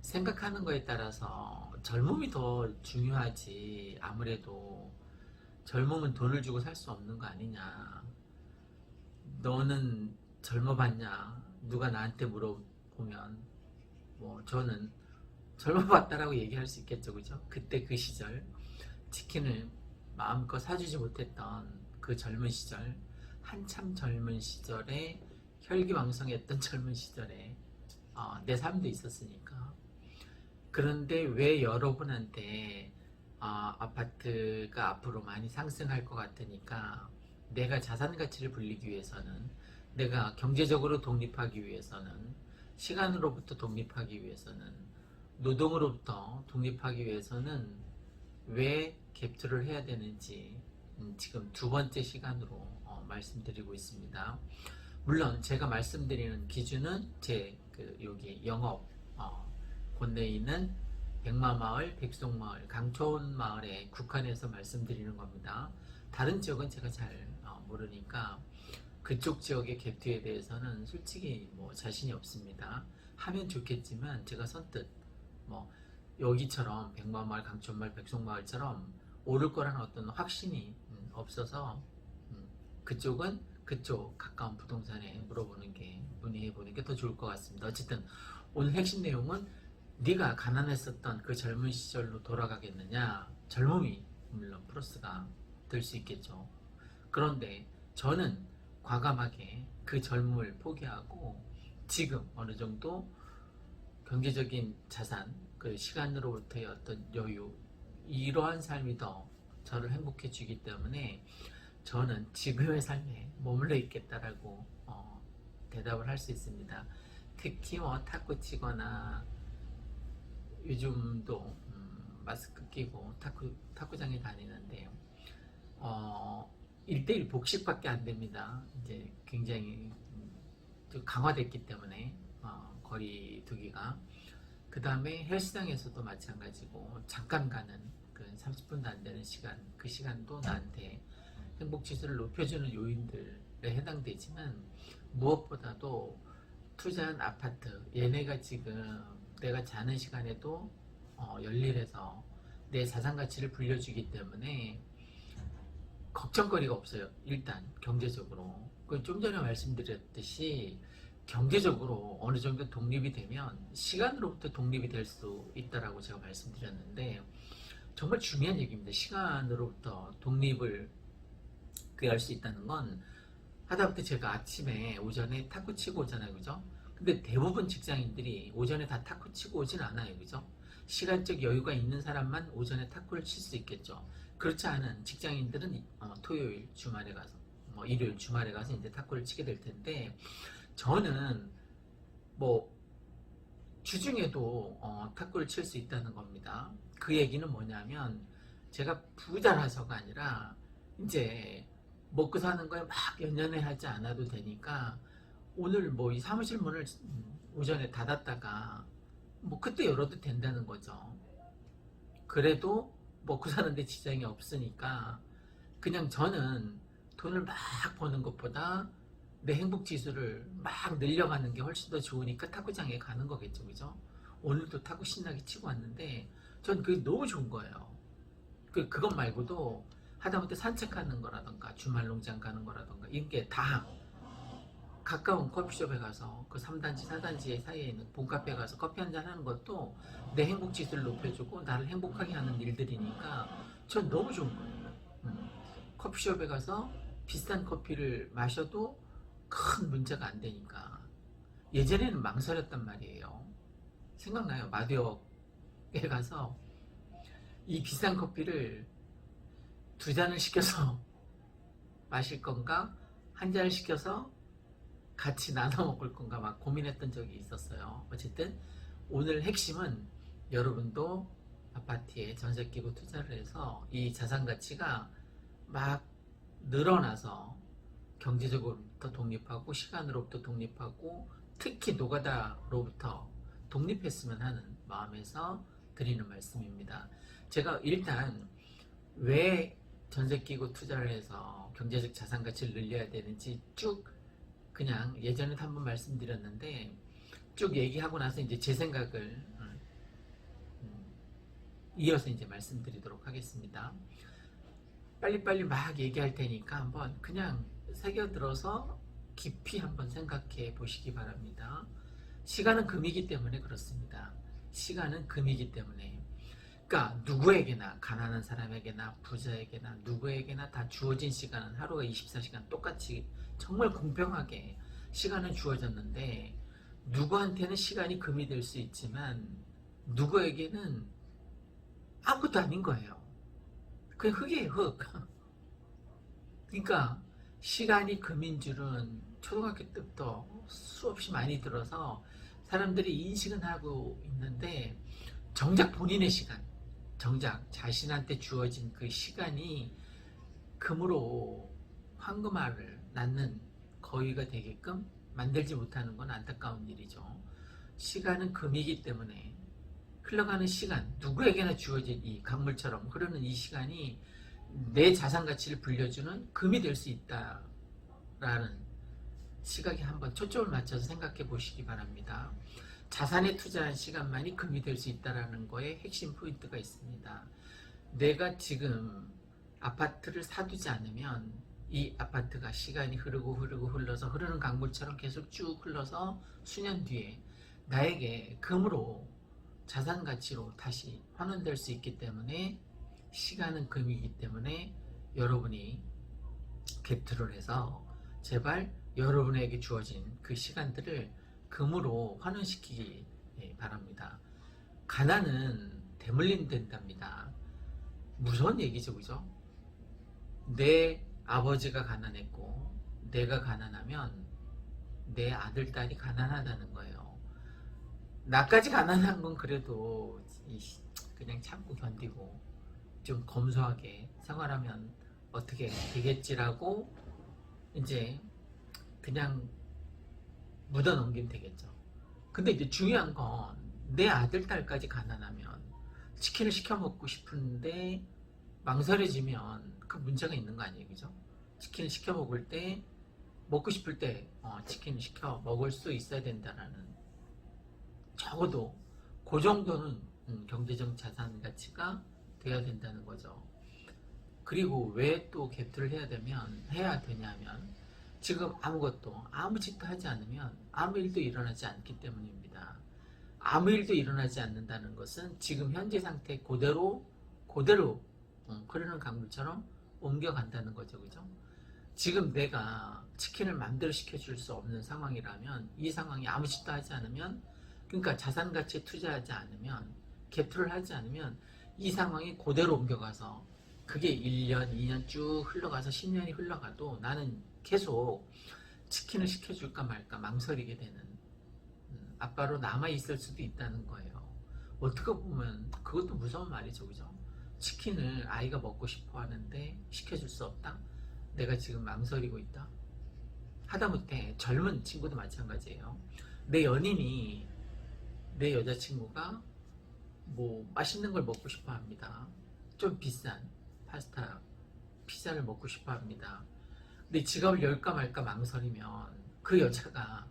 생각하는 거에 따라서 젊음이 더 중요하지, 아무래도 젊음은 돈을 주고 살 수 없는 거 아니냐, 너는 젊어봤냐, 누가 나한테 물어보면 뭐 저는 젊어봤다라고 얘기할 수 있겠죠. 그죠? 그때 그 시절 치킨을 마음껏 사주지 못했던 그 젊은 시절, 한참 젊은 시절에 혈기왕성했던 젊은 시절에 내 삶도 있었으니까. 그런데 왜 여러분한테 아파트가 앞으로 많이 상승할 것 같으니까 내가 자산 가치를 불리기 위해서는, 내가 경제적으로 독립하기 위해서는, 시간으로부터 독립하기 위해서는, 노동으로부터 독립하기 위해서는 왜 갭투를 해야 되는지 지금 두 번째 시간으로 말씀드리고 있습니다. 물론 제가 말씀드리는 기준은 제 여기 영업 곳내에 있는 백마마을, 백송마을, 강촌마을에 국한해서 말씀드리는 겁니다. 다른 지역은 제가 잘 모르니까 그쪽 지역의 객투에 대해서는 솔직히 뭐 자신이 없습니다. 하면 좋겠지만 제가 선뜻 뭐 여기처럼 백마마을, 강촌마을, 백송마을처럼 오를 거라는 어떤 확신이 없어서 그쪽은 그쪽 가까운 부동산에 물어보는 게 문의해 보는 게 더 좋을 것 같습니다. 어쨌든 오늘 핵심 내용은 네가 가난했었던 그 젊은 시절로 돌아가겠느냐. 젊음이 물론 플러스가 될 수 있겠죠. 그런데 저는 과감하게 그 젊음을 포기하고 지금 어느 정도 경제적인 자산, 그 시간으로부터의 어떤 여유, 이러한 삶이 더 저를 행복해 주기 때문에 저는 지금의 삶에 머물러 있겠다라고 대답을 할 수 있습니다. 특히 뭐 탁구 치거나 요즘도 마스크 끼고 탁구장에 다니는데 1대1 복식밖에 안 됩니다. 이제 굉장히 좀 강화됐기 때문에 거리 두기가. 그 다음에 헬스장에서도 마찬가지고 잠깐 가는 그 30분도 안 되는 시간, 그 시간도 나한테 행복 지수를 높여주는 요인들에 해당되지만 무엇보다도 투자한 아파트, 얘네가 지금 내가 자는 시간에도 열일해서 내 자산 가치를 불려주기 때문에 걱정거리가 없어요. 일단 경제적으로. 좀 전에 말씀드렸듯이 경제적으로 어느 정도 독립이 되면 시간으로부터 독립이 될 수 있다라고 제가 말씀드렸는데 정말 중요한 얘기입니다. 시간으로부터 독립을 할 수 있다는 건 하다못해 제가 아침에 오전에 탁구 치고 오잖아요. 그죠? 근데 대부분 직장인들이 오전에 다 탁구 치고 오진 않아요. 그죠? 시간적 여유가 있는 사람만 오전에 탁구를 칠 수 있겠죠. 그렇지 않은 직장인들은 토요일 주말에 가서 일요일 주말에 가서 이제 탁구를 치게 될 텐데 저는 뭐 주중에도 탁구를 칠 수 있다는 겁니다. 그 얘기는 뭐냐면 제가 부자라서가 아니라 이제 먹고 사는 거에 막 연연해 하지 않아도 되니까 오늘 뭐 이 사무실 문을 오전에 닫았다가 뭐 그때 열어도 된다는 거죠. 그래도 먹고 사는데 지장이 없으니까 그냥 저는 돈을 막 버는 것보다 내 행복 지수를 막 늘려가는 게 훨씬 더 좋으니까 탁구장에 가는 거겠죠. 그죠? 오늘도 탁구 신나게 치고 왔는데 전 그게 너무 좋은 거예요. 그것 말고도 하다못해 산책하는 거라던가 주말 농장 가는 거라던가 이런 게 다 가까운 커피숍에 가서 그 3단지 4단지 사이에 있는 봄카페에 가서 커피 한잔 하는 것도 내 행복 지수를 높여주고 나를 행복하게 하는 일들이니까 전 너무 좋은 거예요. 커피숍에 가서 비싼 커피를 마셔도 큰 문제가 안 되니까. 예전에는 망설였단 말이에요. 생각나요? 마디옥에 가서 이 비싼 커피를 2잔을 시켜서 마실 건가? 1잔을 시켜서 같이 나눠 먹을 건가 막 고민했던 적이 있었어요. 어쨌든 오늘 핵심은 여러분도 아파트에 전세 끼고 투자를 해서 이 자산 가치가 막 늘어나서 경제적으로부터 독립하고 시간으로부터 독립하고 특히 노가다로부터 독립했으면 하는 마음에서 드리는 말씀입니다. 제가 일단 왜 전세 끼고 투자를 해서 경제적 자산 가치를 늘려야 되는지 쭉 그냥 예전에도 한번 말씀드렸는데 쭉 얘기하고 나서 이제 제 생각을 이어서 이제 말씀드리도록 하겠습니다. 빨리빨리 막 얘기할 테니까 한번 그냥 새겨들어서 깊이 한번 생각해 보시기 바랍니다. 시간은 금이기 때문에 그렇습니다. 시간은 금이기 때문에 그러니까 누구에게나 가난한 사람에게나 부자에게나 누구에게나 다 주어진 시간은 하루가 24시간 똑같이 정말 공평하게 시간은 주어졌는데 누구한테는 시간이 금이 될 수 있지만 누구에게는 아무것도 아닌 거예요. 그냥 흙이에요, 흙. 그러니까 시간이 금인 줄은 초등학교 때부터 수없이 많이 들어서 사람들이 인식은 하고 있는데 정작 본인의 시간, 정작 자신한테 주어진 그 시간이 금으로 황금알을 낳는 거위가 되게끔 만들지 못하는 건 안타까운 일이죠. 시간은 금이기 때문에 흘러가는 시간, 누구에게나 주어진 이 강물처럼 흐르는 이 시간이 내 자산 가치를 불려주는 금이 될 수 있다라는 시각에 한번 초점을 맞춰서 생각해 보시기 바랍니다. 자산에 투자한 시간만이 금이 될 수 있다는 거에 핵심 포인트가 있습니다. 내가 지금 아파트를 사두지 않으면 이 아파트가 시간이 흘러서 흐르는 강물처럼 계속 쭉 흘러서 수년 뒤에 나에게 금으로 자산 가치로 다시 환원될 수 있기 때문에 시간은 금이기 때문에 여러분이 갭투를 해서 제발 여러분에게 주어진 그 시간들을 금으로 환원시키기 바랍니다. 가난은 대물림 된답니다. 무서운 얘기죠, 그죠? 내 아버지가 가난했고 내가 가난하면 내 아들, 딸이 가난하다는 거예요. 나까지 가난한 건 그래도 그냥 참고 견디고 좀 검소하게 생활하면 어떻게 되겠지라고 이제 그냥 묻어넘기면 되겠죠. 근데 이제 중요한 건 내 아들, 딸까지 가난하면 치킨을 시켜 먹고 싶은데 망설여지면 그 문제가 있는 거 아니에요, 그죠? 치킨을 시켜 먹을 때 먹고 싶을 때 치킨을 시켜 먹을 수 있어야 된다라는, 적어도 그 정도는 경제적 자산 가치가 돼야 된다는 거죠. 그리고 왜 또 갭투를 해야 되냐면 지금 아무 짓도 하지 않으면 아무 일도 일어나지 않기 때문입니다. 아무 일도 일어나지 않는다는 것은 지금 현재 상태 그대로 흐르는 강물처럼 옮겨간다는 거죠, 그죠? 지금 내가 치킨을 마음대로 시켜줄 수 없는 상황이라면, 이 상황이 아무 짓도 하지 않으면, 그러니까 자산 가치에 투자하지 않으면, 갭투를 하지 않으면 이 상황이 그대로 옮겨가서 그게 1년, 2년 쭉 흘러가서 10년이 흘러가도 나는 계속 치킨을 시켜줄까 말까 망설이게 되는 아빠로 남아있을 수도 있다는 거예요. 어떻게 보면 그것도 무서운 말이죠, 그죠? 치킨을 아이가 먹고 싶어 하는데 시켜줄 수 없다? 내가 지금 망설이고 있다? 하다못해 젊은 친구도 마찬가지예요. 내 연인이, 내 여자친구가 뭐 맛있는 걸 먹고 싶어 합니다. 좀 비싼 파스타, 피자를 먹고 싶어 합니다. 근데 지갑을 열까 말까 망설이면 그 여자가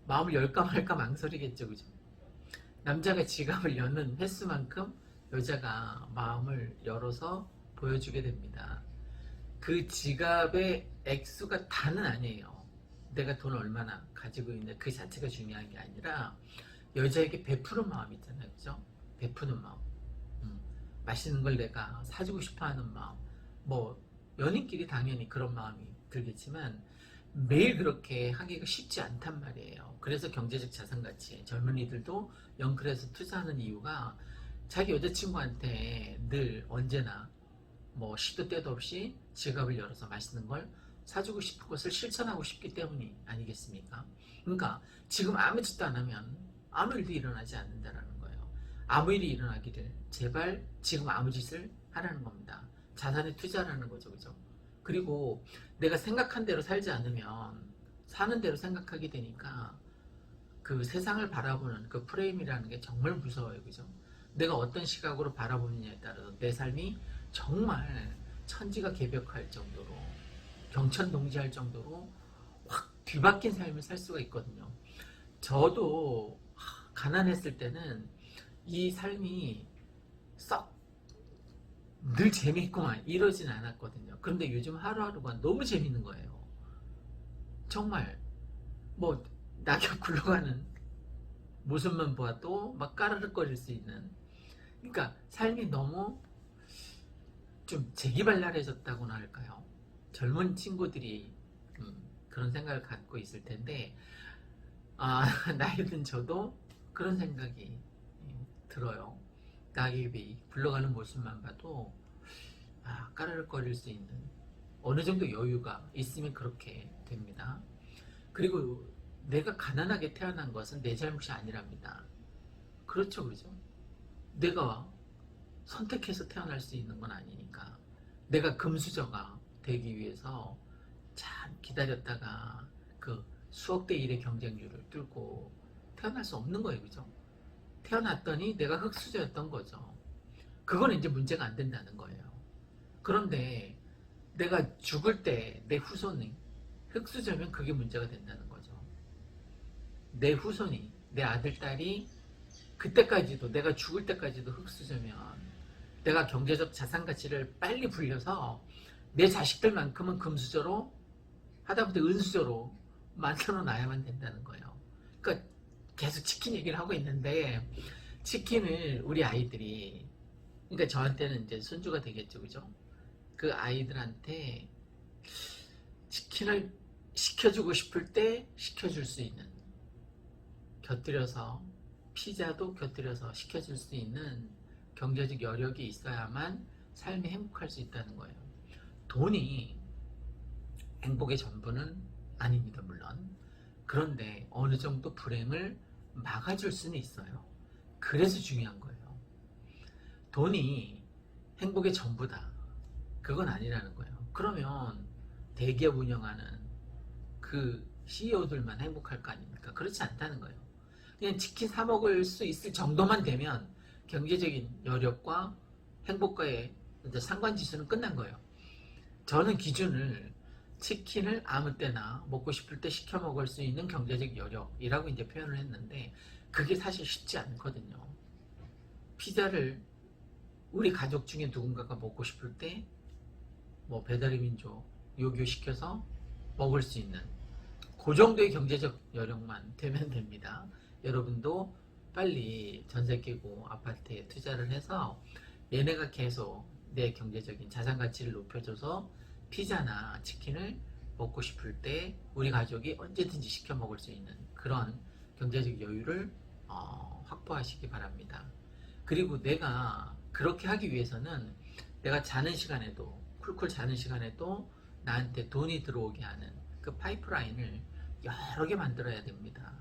마음을 열까 말까 망설이겠죠, 그죠? 남자가 지갑을 여는 횟수만큼 여자가 마음을 열어서 보여주게 됩니다. 그 지갑의 액수가 다는 아니에요. 내가 돈을 얼마나 가지고 있는 그 자체가 중요한 게 아니라 여자에게 베푸는 마음 있잖아요, 그죠? 베푸는 마음. 맛있는 걸 내가 사주고 싶어 하는 마음. 뭐 연인끼리 당연히 그런 마음이 들겠지만 매일 그렇게 하기가 쉽지 않단 말이에요. 그래서 경제적 자산 가치에 젊은이들도 영클에서 투자하는 이유가 자기 여자친구한테 늘 언제나 뭐 시도 때도 없이 지갑을 열어서 맛있는 걸 사주고 싶은 것을 실천하고 싶기 때문이 아니겠습니까? 그러니까 지금 아무 짓도 안 하면 아무 일도 일어나지 않는다는 거예요. 아무 일이 일어나기를 제발 지금 아무 짓을 하라는 겁니다. 자산에 투자라는 거죠, 그죠? 그리고 내가 생각한 대로 살지 않으면 사는 대로 생각하게 되니까 그 세상을 바라보는 그 프레임이라는 게 정말 무서워요, 그죠? 내가 어떤 시각으로 바라보느냐에 따라서 내 삶이 정말 천지가 개벽할 정도로, 경천동지할 정도로 확 뒤바뀐 삶을 살 수가 있거든요. 저도 가난했을 때는 이 삶이 썩 늘 재밌구만 이러진 않았거든요. 그런데 요즘 하루하루가 너무 재밌는 거예요. 정말 뭐 낙엽 굴러가는 모습만 보아도 막 까르륵거릴 수 있는, 그러니까 삶이 너무 좀 재기발랄해졌다고나 할까요? 젊은 친구들이 그런 생각을 갖고 있을 텐데 나이 든 저도 그런 생각이 들어요. 낙엽이 굴러가는 모습만 봐도 까르륵거릴 수 있는 어느 정도 여유가 있으면 그렇게 됩니다. 그리고 내가 가난하게 태어난 것은 내 잘못이 아니랍니다. 그렇죠, 그렇죠? 내가 선택해서 태어날 수 있는 건 아니니까. 내가 금수저가 되기 위해서 참 기다렸다가 그 수억 대 1의 경쟁률을 뚫고 태어날 수 없는 거예요. 그죠? 태어났더니 내가 흙수저였던 거죠. 그건 이제 문제가 안 된다는 거예요. 그런데 내가 죽을 때 내 후손이 흙수저면 그게 문제가 된다는 거죠. 내 후손이, 내 아들, 딸이 그때까지도, 내가 죽을 때까지도 흙수저면 내가 경제적 자산 가치를 빨리 불려서 내 자식들만큼은 금수저로, 하다못해 은수저로 만들어 놔야만 된다는 거예요. 그러니까 계속 치킨 얘기를 하고 있는데, 치킨을 우리 아이들이, 그러니까 저한테는 이제 손주가 되겠죠, 그죠? 그 아이들한테 치킨을 시켜주고 싶을 때 시켜줄 수 있는, 곁들여서 피자도 곁들여서 시켜줄 수 있는 경제적 여력이 있어야만 삶이 행복할 수 있다는 거예요. 돈이 행복의 전부는 아닙니다, 물론. 그런데 어느 정도 불행을 막아줄 수는 있어요. 그래서 중요한 거예요. 돈이 행복의 전부다, 그건 아니라는 거예요. 그러면 대기업 운영하는 그 CEO들만 행복할 거 아닙니까? 그렇지 않다는 거예요. 그냥 치킨 사 먹을 수 있을 정도만 되면 경제적인 여력과 행복과의 상관지수는 끝난 거예요. 저는 기준을 치킨을 아무 때나 먹고 싶을 때 시켜 먹을 수 있는 경제적 여력이라고 이제 표현을 했는데, 그게 사실 쉽지 않거든요. 피자를 우리 가족 중에 누군가가 먹고 싶을 때 뭐 배달의 민족 요교 시켜서 먹을 수 있는 그 정도의 경제적 여력만 되면 됩니다. 여러분도 빨리 전세 끼고 아파트에 투자를 해서 얘네가 계속 내 경제적인 자산 가치를 높여줘서 피자나 치킨을 먹고 싶을 때 우리 가족이 언제든지 시켜 먹을 수 있는 그런 경제적 여유를 확보하시기 바랍니다. 그리고 내가 그렇게 하기 위해서는 내가 자는 시간에도, 쿨쿨 자는 시간에도 나한테 돈이 들어오게 하는 그 파이프라인을 여러 개 만들어야 됩니다.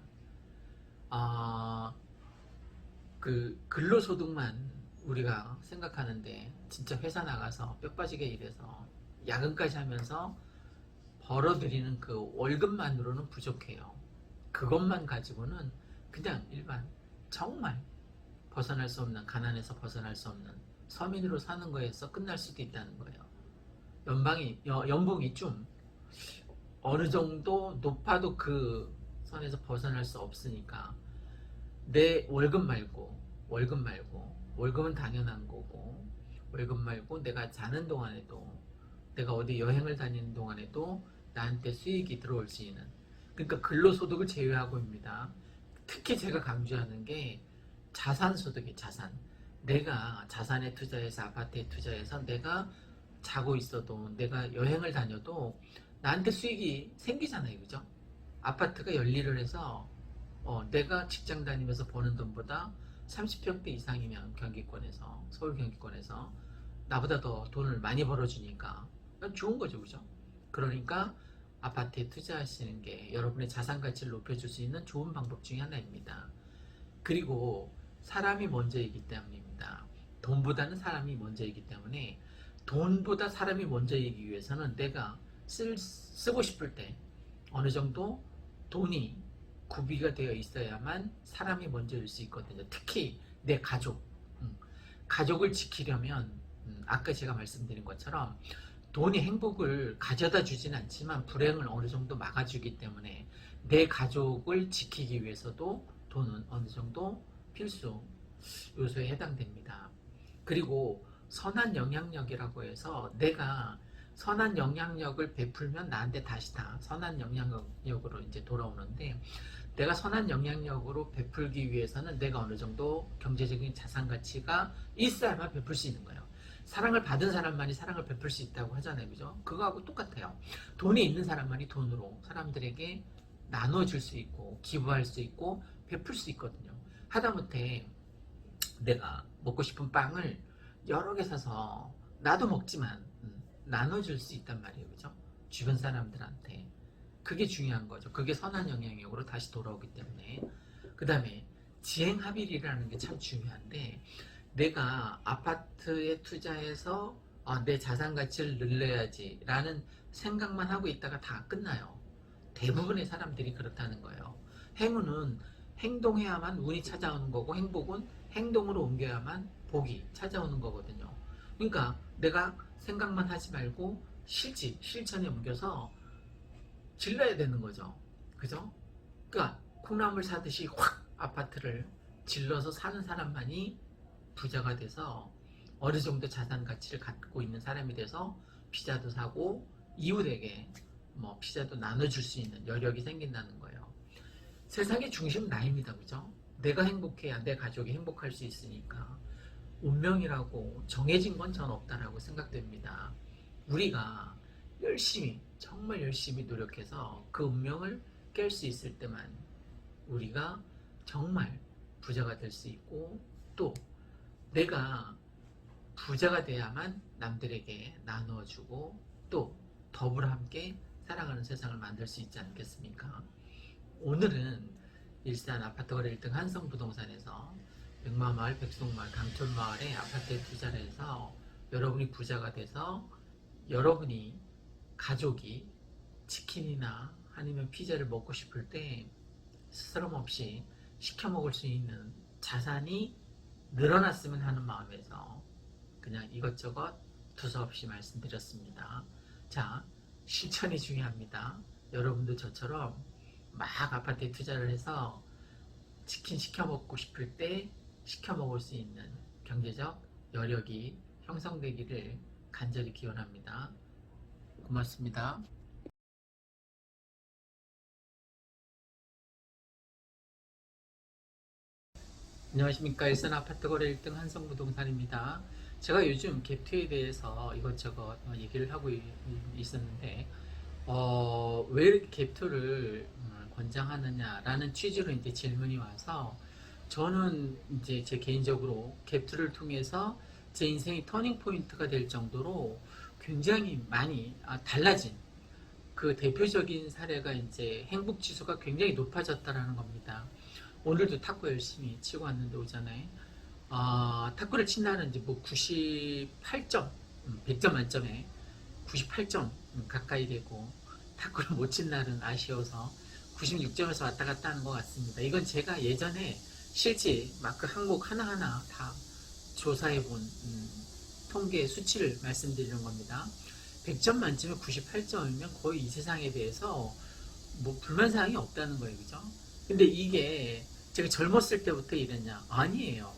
그 근로소득만 우리가 생각하는데 진짜 회사 나가서 뼈 빠지게 일해서 야근까지 하면서 벌어들이는 그 월급만으로는 부족해요. 그것만 가지고는 그냥 일반 정말 벗어날 수 없는, 가난에서 벗어날 수 없는 서민으로 사는 거에서 끝날 수도 있다는 거예요. 연봉이 좀 어느 정도 높아도 그 선에서 벗어날 수 없으니까 내 월급은 당연한 거고, 월급 말고 내가 자는 동안에도, 내가 어디 여행을 다니는 동안에도 나한테 수익이 들어올 수 있는, 그러니까 근로소득을 제외하고입니다. 특히 제가 강조하는 게 자산소득이, 내가 자산에 투자해서, 아파트에 투자해서 내가 자고 있어도, 내가 여행을 다녀도 나한테 수익이 생기잖아요, 그죠? 아파트가 연리를 해서 내가 직장 다니면서 버는 돈보다 30평대 이상이면 경기권에서, 서울 경기권에서 나보다 더 돈을 많이 벌어주니까 좋은 거죠, 그죠? 그러니까 아파트에 투자하시는 게 여러분의 자산 가치를 높여줄 수 있는 좋은 방법 중에 하나입니다. 그리고 사람이 먼저이기 때문입니다. 돈보다는 사람이 먼저이기 때문에, 돈보다 사람이 먼저이기 위해서는 내가 쓰고 싶을 때 어느 정도 돈이 구비가 되어 있어야만 사람이 먼저일 수 있거든요. 특히 내 가족을 지키려면, 아까 제가 말씀드린 것처럼 돈이 행복을 가져다 주진 않지만 불행을 어느 정도 막아주기 때문에 내 가족을 지키기 위해서도 돈은 어느 정도 필수 요소에 해당됩니다. 그리고 선한 영향력이라고 해서 내가 선한 영향력을 베풀면 나한테 다시 다 선한 영향력으로 이제 돌아오는데, 내가 선한 영향력으로 베풀기 위해서는 내가 어느 정도 경제적인 자산 가치가 있어야만 베풀 수 있는 거예요. 사랑을 받은 사람만이 사랑을 베풀 수 있다고 하잖아요, 그죠? 그거하고 똑같아요. 돈이 있는 사람만이 돈으로 사람들에게 나눠줄 수 있고, 기부할 수 있고, 베풀 수 있거든요. 하다못해 내가 먹고 싶은 빵을 여러 개 사서 나도 먹지만 나눠줄 수 있단 말이에요, 그죠? 주변 사람들한테. 그게 중요한 거죠. 그게 선한 영향력으로 다시 돌아오기 때문에. 그 다음에 지행합일이라는 게 참 중요한데, 내가 아파트에 투자해서 내 자산 가치를 늘려야지 라는 생각만 하고 있다가 다 끝나요. 대부분의 사람들이 그렇다는 거예요. 행운은 행동해야만 운이 찾아오는 거고, 행복은 행동으로 옮겨야만 복이 찾아오는 거거든요. 그러니까 내가 생각만 하지 말고 실천에 옮겨서 질러야 되는 거죠. 그죠? 그러니까 콩나물 사듯이 확 아파트를 질러서 사는 사람만이 부자가 돼서 어느 정도 자산 가치를 갖고 있는 사람이 돼서 피자도 사고 이웃에게 뭐 피자도 나눠줄 수 있는 여력이 생긴다는 거예요. 세상의 중심은 나입니다. 그죠? 내가 행복해야 내 가족이 행복할 수 있으니까 운명이라고 정해진 건 전 없다라고 생각됩니다. 우리가 열심히 정말 열심히 노력해서 그 운명을 깰 수 있을 때만 우리가 정말 부자가 될 수 있고, 또 내가 부자가 돼야만 남들에게 나누어주고 또 더불어 함께 살아가는 세상을 만들 수 있지 않겠습니까? 오늘은 일산 아파트 거래 1등 한성부동산에서 백마마을, 백송마을, 강촌마을에 아파트에 투자를 해서 여러분이 부자가 돼서 여러분이 가족이 치킨이나 아니면 피자를 먹고 싶을 때 스스럼 없이 시켜 먹을 수 있는 자산이 늘어났으면 하는 마음에서 그냥 이것저것 두서없이 말씀드렸습니다. 자, 실천이 중요합니다. 여러분도 저처럼 막 아파트에 투자를 해서 치킨 시켜 먹고 싶을 때 시켜 먹을 수 있는 경제적 여력이 형성되기를 간절히 기원합니다. 고맙습니다. 안녕하십니까. 일산 아파트 거래 1등 한성부동산입니다. 제가 요즘 갭투에 대해서 이것저것 얘기를 하고 있었는데, 왜 이렇게 갭투를 권장하느냐라는 취지로 이제 질문이 와서, 저는 이제 제 개인적으로 갭투를 통해서 제 인생의 터닝 포인트가 될 정도로 굉장히 많이 달라진 그 대표적인 사례가 이제 행복 지수가 굉장히 높아졌다라는 겁니다. 오늘도 탁구 열심히 치고 왔는데 오전에 탁구를 친 날은 이제 뭐 98점, 100점 만점에 98점 가까이 되고, 탁구를 못 친 날은 아쉬워서 96점에서 왔다 갔다 하는 것 같습니다. 이건 제가 예전에 실제 막 그 항목 하나하나 다 조사해본 통계 수치를 말씀드리는 겁니다. 100점 만점에 98점이면 거의 이 세상에 대해서 뭐 불만사항이 없다는 거예요. 그죠? 근데 이게 제가 젊었을 때부터 이랬냐? 아니에요.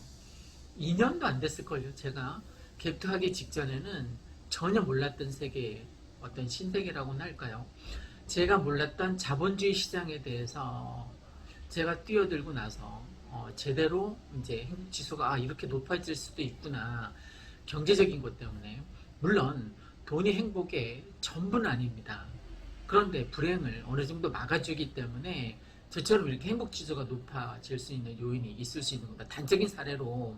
2년도 안 됐을걸요. 제가 갭투하기 직전에는 전혀 몰랐던 세계, 어떤 신세계라고는 할까요? 제가 몰랐던 자본주의 시장에 대해서 제가 뛰어들고 나서 제대로 이제 행복지수가 이렇게 높아질 수도 있구나. 경제적인 것 때문에. 물론 돈이 행복의 전부는 아닙니다. 그런데 불행을 어느 정도 막아주기 때문에 저처럼 이렇게 행복지수가 높아질 수 있는 요인이 있을 수 있는 겁니다. 단적인 사례로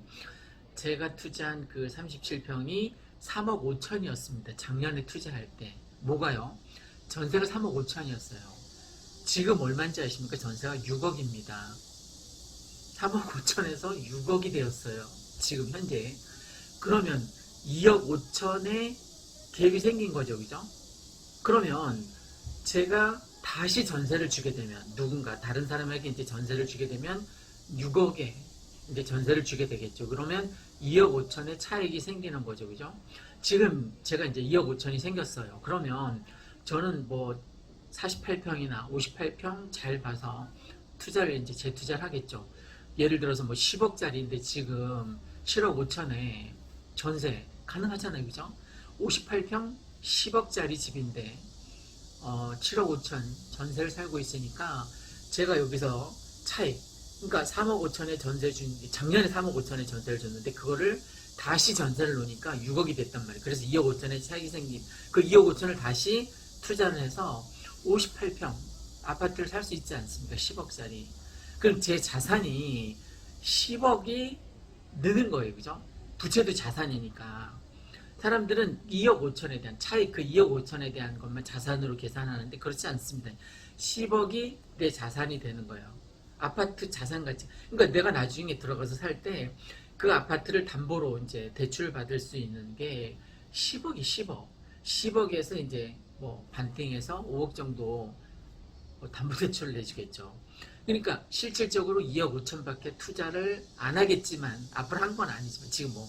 제가 투자한 그 37평이 3억 5천이었습니다. 작년에 투자할 때. 뭐가요? 전세가 3억 5천이었어요. 지금 얼마인지 아십니까? 전세가 6억입니다. 3억 5천에서 6억이 되었어요. 지금 현재. 그러면 2억 5천의 갭이 생긴 거죠. 그죠? 그러면 제가 다시 전세를 주게 되면, 누군가 다른 사람에게 이제 전세를 주게 되면 6억에 이제 전세를 주게 되겠죠. 그러면 2억 5천의 차익이 생기는 거죠. 그죠? 지금 제가 이제 2억 5천이 생겼어요. 그러면 저는 뭐 48평이나 58평 잘 봐서 투자를 이제 재투자를 하겠죠. 예를 들어서 뭐 10억짜리인데 지금 7억 5천에 전세 가능하잖아요. 그죠? 58평 10억짜리 집인데 7억 5천 전세를 살고 있으니까 제가 여기서 차익, 그러니까 3억 5천에 전세 작년에 3억 5천에 전세를 줬는데 그거를 다시 전세를 놓으니까 6억이 됐단 말이에요. 그래서 2억 5천에 차익이 생긴 그 2억 5천을 다시 투자를 해서 58평 아파트를 살 수 있지 않습니까? 10억짜리. 그럼 제 자산이 10억이 느는 거예요. 그죠? 부채도 자산이니까. 사람들은 2억 5천에 대한 차익, 그 2억 5천에 대한 것만 자산으로 계산하는데 그렇지 않습니다. 10억이 내 자산이 되는 거예요. 아파트 자산 가치. 그러니까 내가 나중에 들어가서 살 때 그 아파트를 담보로 이제 대출을 받을 수 있는 게 10억이 10억. 10억에서 이제 뭐 반띵해서 5억 정도 담보대출을 내주겠죠. 그러니까 실질적으로 2억 5천밖에 투자를 안 하겠지만 앞으로 한 건 아니지만 지금 뭐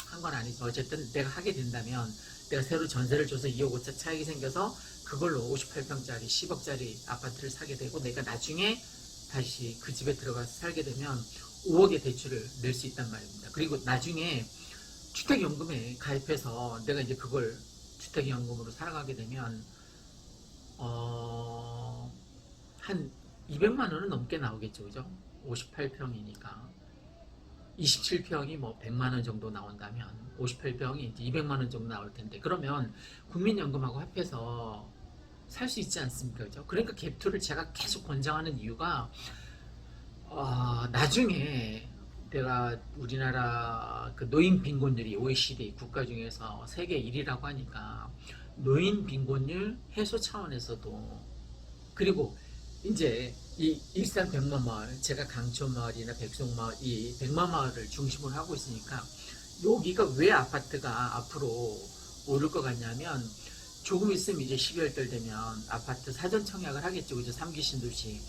한 건 아니지만 어쨌든 내가 하게 된다면 내가 새로 전세를 줘서 2억 5천 차익이 생겨서 그걸로 58평짜리 10억짜리 아파트를 사게 되고 내가 나중에 다시 그 집에 들어가서 살게 되면 5억의 대출을 낼 수 있단 말입니다. 그리고 나중에 주택연금에 가입해서 내가 이제 그걸 주택연금으로 살아가게 되면 한 200만 원은 넘게 나오겠죠, 그죠? 58평이니까 27평이 뭐 100만 원 정도 나온다면 58평이 이제 200만 원 정도 나올 텐데 그러면 국민연금하고 합해서 살 수 있지 않습니까, 그죠? 그러니까 갭투를 제가 계속 권장하는 이유가 나중에 내가 우리나라 그 노인 빈곤율이 OECD 국가 중에서 세계 1위라고 하니까 노인 빈곤율 해소 차원에서도 그리고 이제 이 일산 백마마을 제가 강촌마을이나 백송마을 이 백마마을을 중심으로 하고 있으니까 여기가 왜 아파트가 앞으로 오를 것 같냐면 조금 있으면 이제 12월달 되면 아파트 사전 청약을 하겠죠, 그죠? 3기 신도시.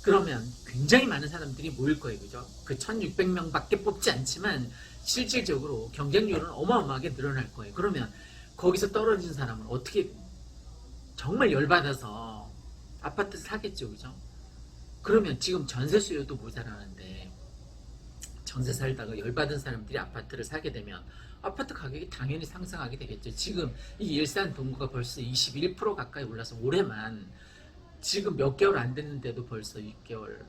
그러면 굉장히 많은 사람들이 모일 거예요, 그죠? 그 1600명밖에 뽑지 않지만 실질적으로 경쟁률은 어마어마하게 늘어날 거예요. 그러면 거기서 떨어진 사람은 어떻게 정말 열받아서 아파트 사겠죠, 그죠? 그러면 지금 전세 수요도 모자라는데 전세 살다가 열받은 사람들이 아파트를 사게 되면 아파트 가격이 당연히 상승하게 되겠죠. 지금 이 일산 동구가 벌써 21% 가까이 올라서 올해만 지금 몇 개월 안 됐는데도 벌써 6개월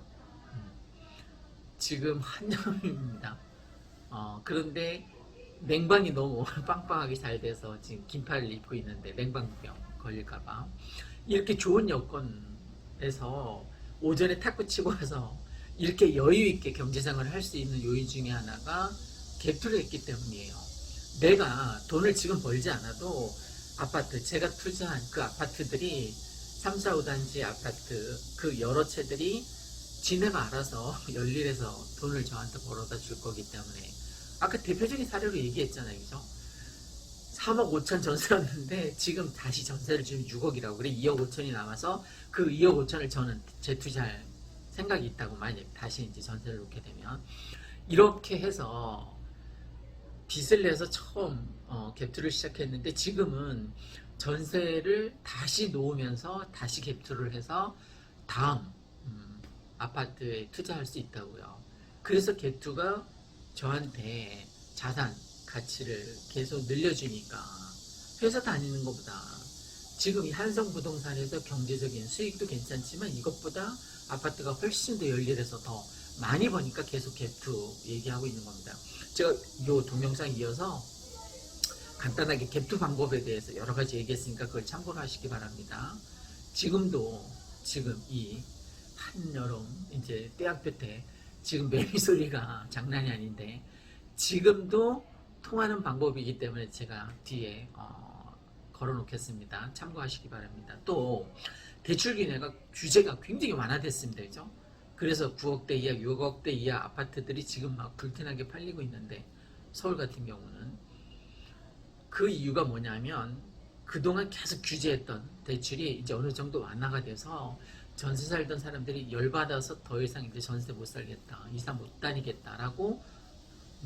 지금 한여름입니다. 그런데 냉방이 너무 빵빵하게 잘 돼서 지금 긴팔을 입고 있는데 냉방병 걸릴까봐 이렇게 좋은 여건에서 오전에 탁구 치고 와서 이렇게 여유 있게 경제생활을 할 수 있는 요인 중에 하나가 갭투를 했기 때문이에요. 내가 돈을 지금 벌지 않아도 아파트 제가 투자한 그 아파트들이 3, 4, 5단지 아파트 그 여러 채들이 지네가 알아서 열일해서 돈을 저한테 벌어다 줄 거기 때문에 아까 대표적인 사례로 얘기했잖아요, 그죠? 3억 5천 전세였는데 지금 다시 전세를 주면 6억이라고 그래. 2억 5천이 남아서 그 2억 5천을 저는 재투자할 생각이 있다고 만약 다시 이제 전세를 놓게 되면 이렇게 해서 빚을 내서 처음 갭투를 시작했는데 지금은 전세를 다시 놓으면서 다시 갭투를 해서 다음 아파트에 투자할 수 있다고요. 그래서 갭투가 저한테 자산 가치를 계속 늘려주니까 회사 다니는 것보다 지금 이 한성부동산에서 경제적인 수익도 괜찮지만 이것보다 아파트가 훨씬 더 열일해서 더 많이 버니까 계속 갭투 얘기하고 있는 겁니다. 제가 이 동영상 이어서 간단하게 갭투 방법에 대해서 여러 가지 얘기했으니까 그걸 참고를 하시기 바랍니다. 지금도 지금 이 한여름 이제 떼학볕 때 지금 매미 소리가 장난이 아닌데 지금도 통하는 방법이기 때문에 제가 뒤에 걸어 놓겠습니다. 참고하시기 바랍니다. 또 대출 규제가 굉장히 완화됐습니다. 그죠? 그래서 9억대 이하, 6억대 이하 아파트들이 지금 막 불티나게 팔리고 있는데 서울 같은 경우는 그 이유가 뭐냐면 그동안 계속 규제했던 대출이 이제 어느 정도 완화가 돼서 전세 살던 사람들이 열받아서 더 이상 이제 전세 못 살겠다, 이사 못 다니겠다라고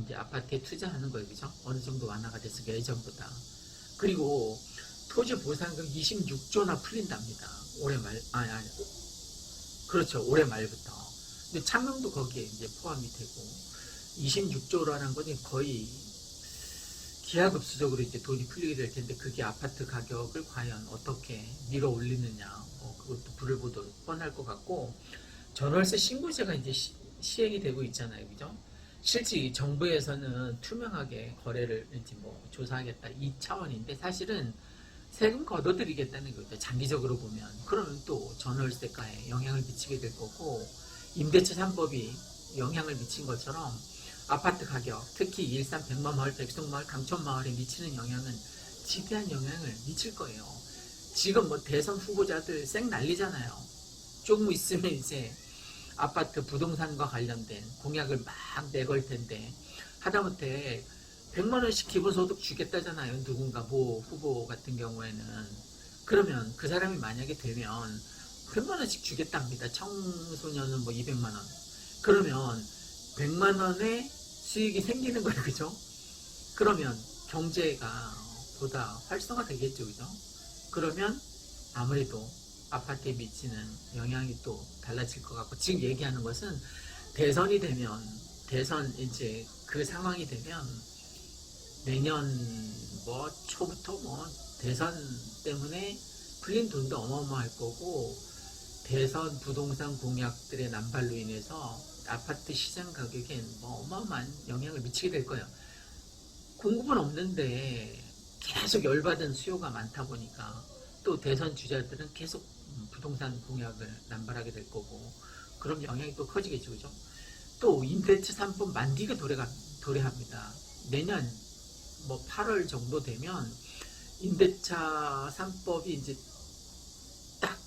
이제 아파트에 투자하는 거예요, 그죠? 어느 정도 완화가 됐으니까 예전보다. 그리고 토지 보상금 26조나 풀린답니다. 올해 말, 그렇죠, 올해 말부터. 근데 창명도 거기에 이제 포함이 되고 26조라는 것은 거의 기하급수적으로 이제 돈이 풀리게 될 텐데 그게 아파트 가격을 과연 어떻게 밀어 올리느냐, 그것도 불을 보도록 뻔할 것 같고 전월세 신고제가 이제 시행이 되고 있잖아요, 그죠? 실제 정부에서는 투명하게 거래를 이제 뭐 조사하겠다 이 차원인데 사실은 세금 걷어들이겠다는 거죠. 장기적으로 보면 그러면 또 전월세가에 영향을 미치게 될 거고 임대차 3법이 영향을 미친 것처럼 아파트 가격, 특히 일산 백마마을, 백송마을, 강촌마을에 미치는 영향은 지대한 영향을 미칠 거예요. 지금 뭐 대선 후보자들 쌩 난리잖아요. 조금 있으면 이제 아파트 부동산과 관련된 공약을 막 내걸 텐데 하다못해 100만 원씩 기본소득 주겠다잖아요. 누군가 뭐 후보 같은 경우에는 그러면 그 사람이 만약에 되면 100만 원씩 주겠답니다. 청소년은 뭐 200만 원. 그러면 100만 원의 수익이 생기는 거예요. 그죠? 그러면 경제가 보다 활성화되겠죠. 그죠? 그러면 아무래도 아파트에 미치는 영향이 또 달라질 것 같고, 지금 얘기하는 것은 대선이 되면, 대선 이제 그 상황이 되면 내년 뭐 초부터 뭐 대선 때문에 풀린 돈도 어마어마할 거고, 대선 부동산 공약들의 남발로 인해서 아파트 시장 가격엔 뭐 어마어마한 영향을 미치게 될 거예요. 공급은 없는데 계속 열받은 수요가 많다 보니까 또 대선 주자들은 계속 부동산 공약을 남발하게 될 거고, 그럼 영향이 또 커지겠죠. 그죠? 또 임대차 3법 만기가 도래합니다. 내년 뭐 8월 정도 되면 임대차 3법이 이제 딱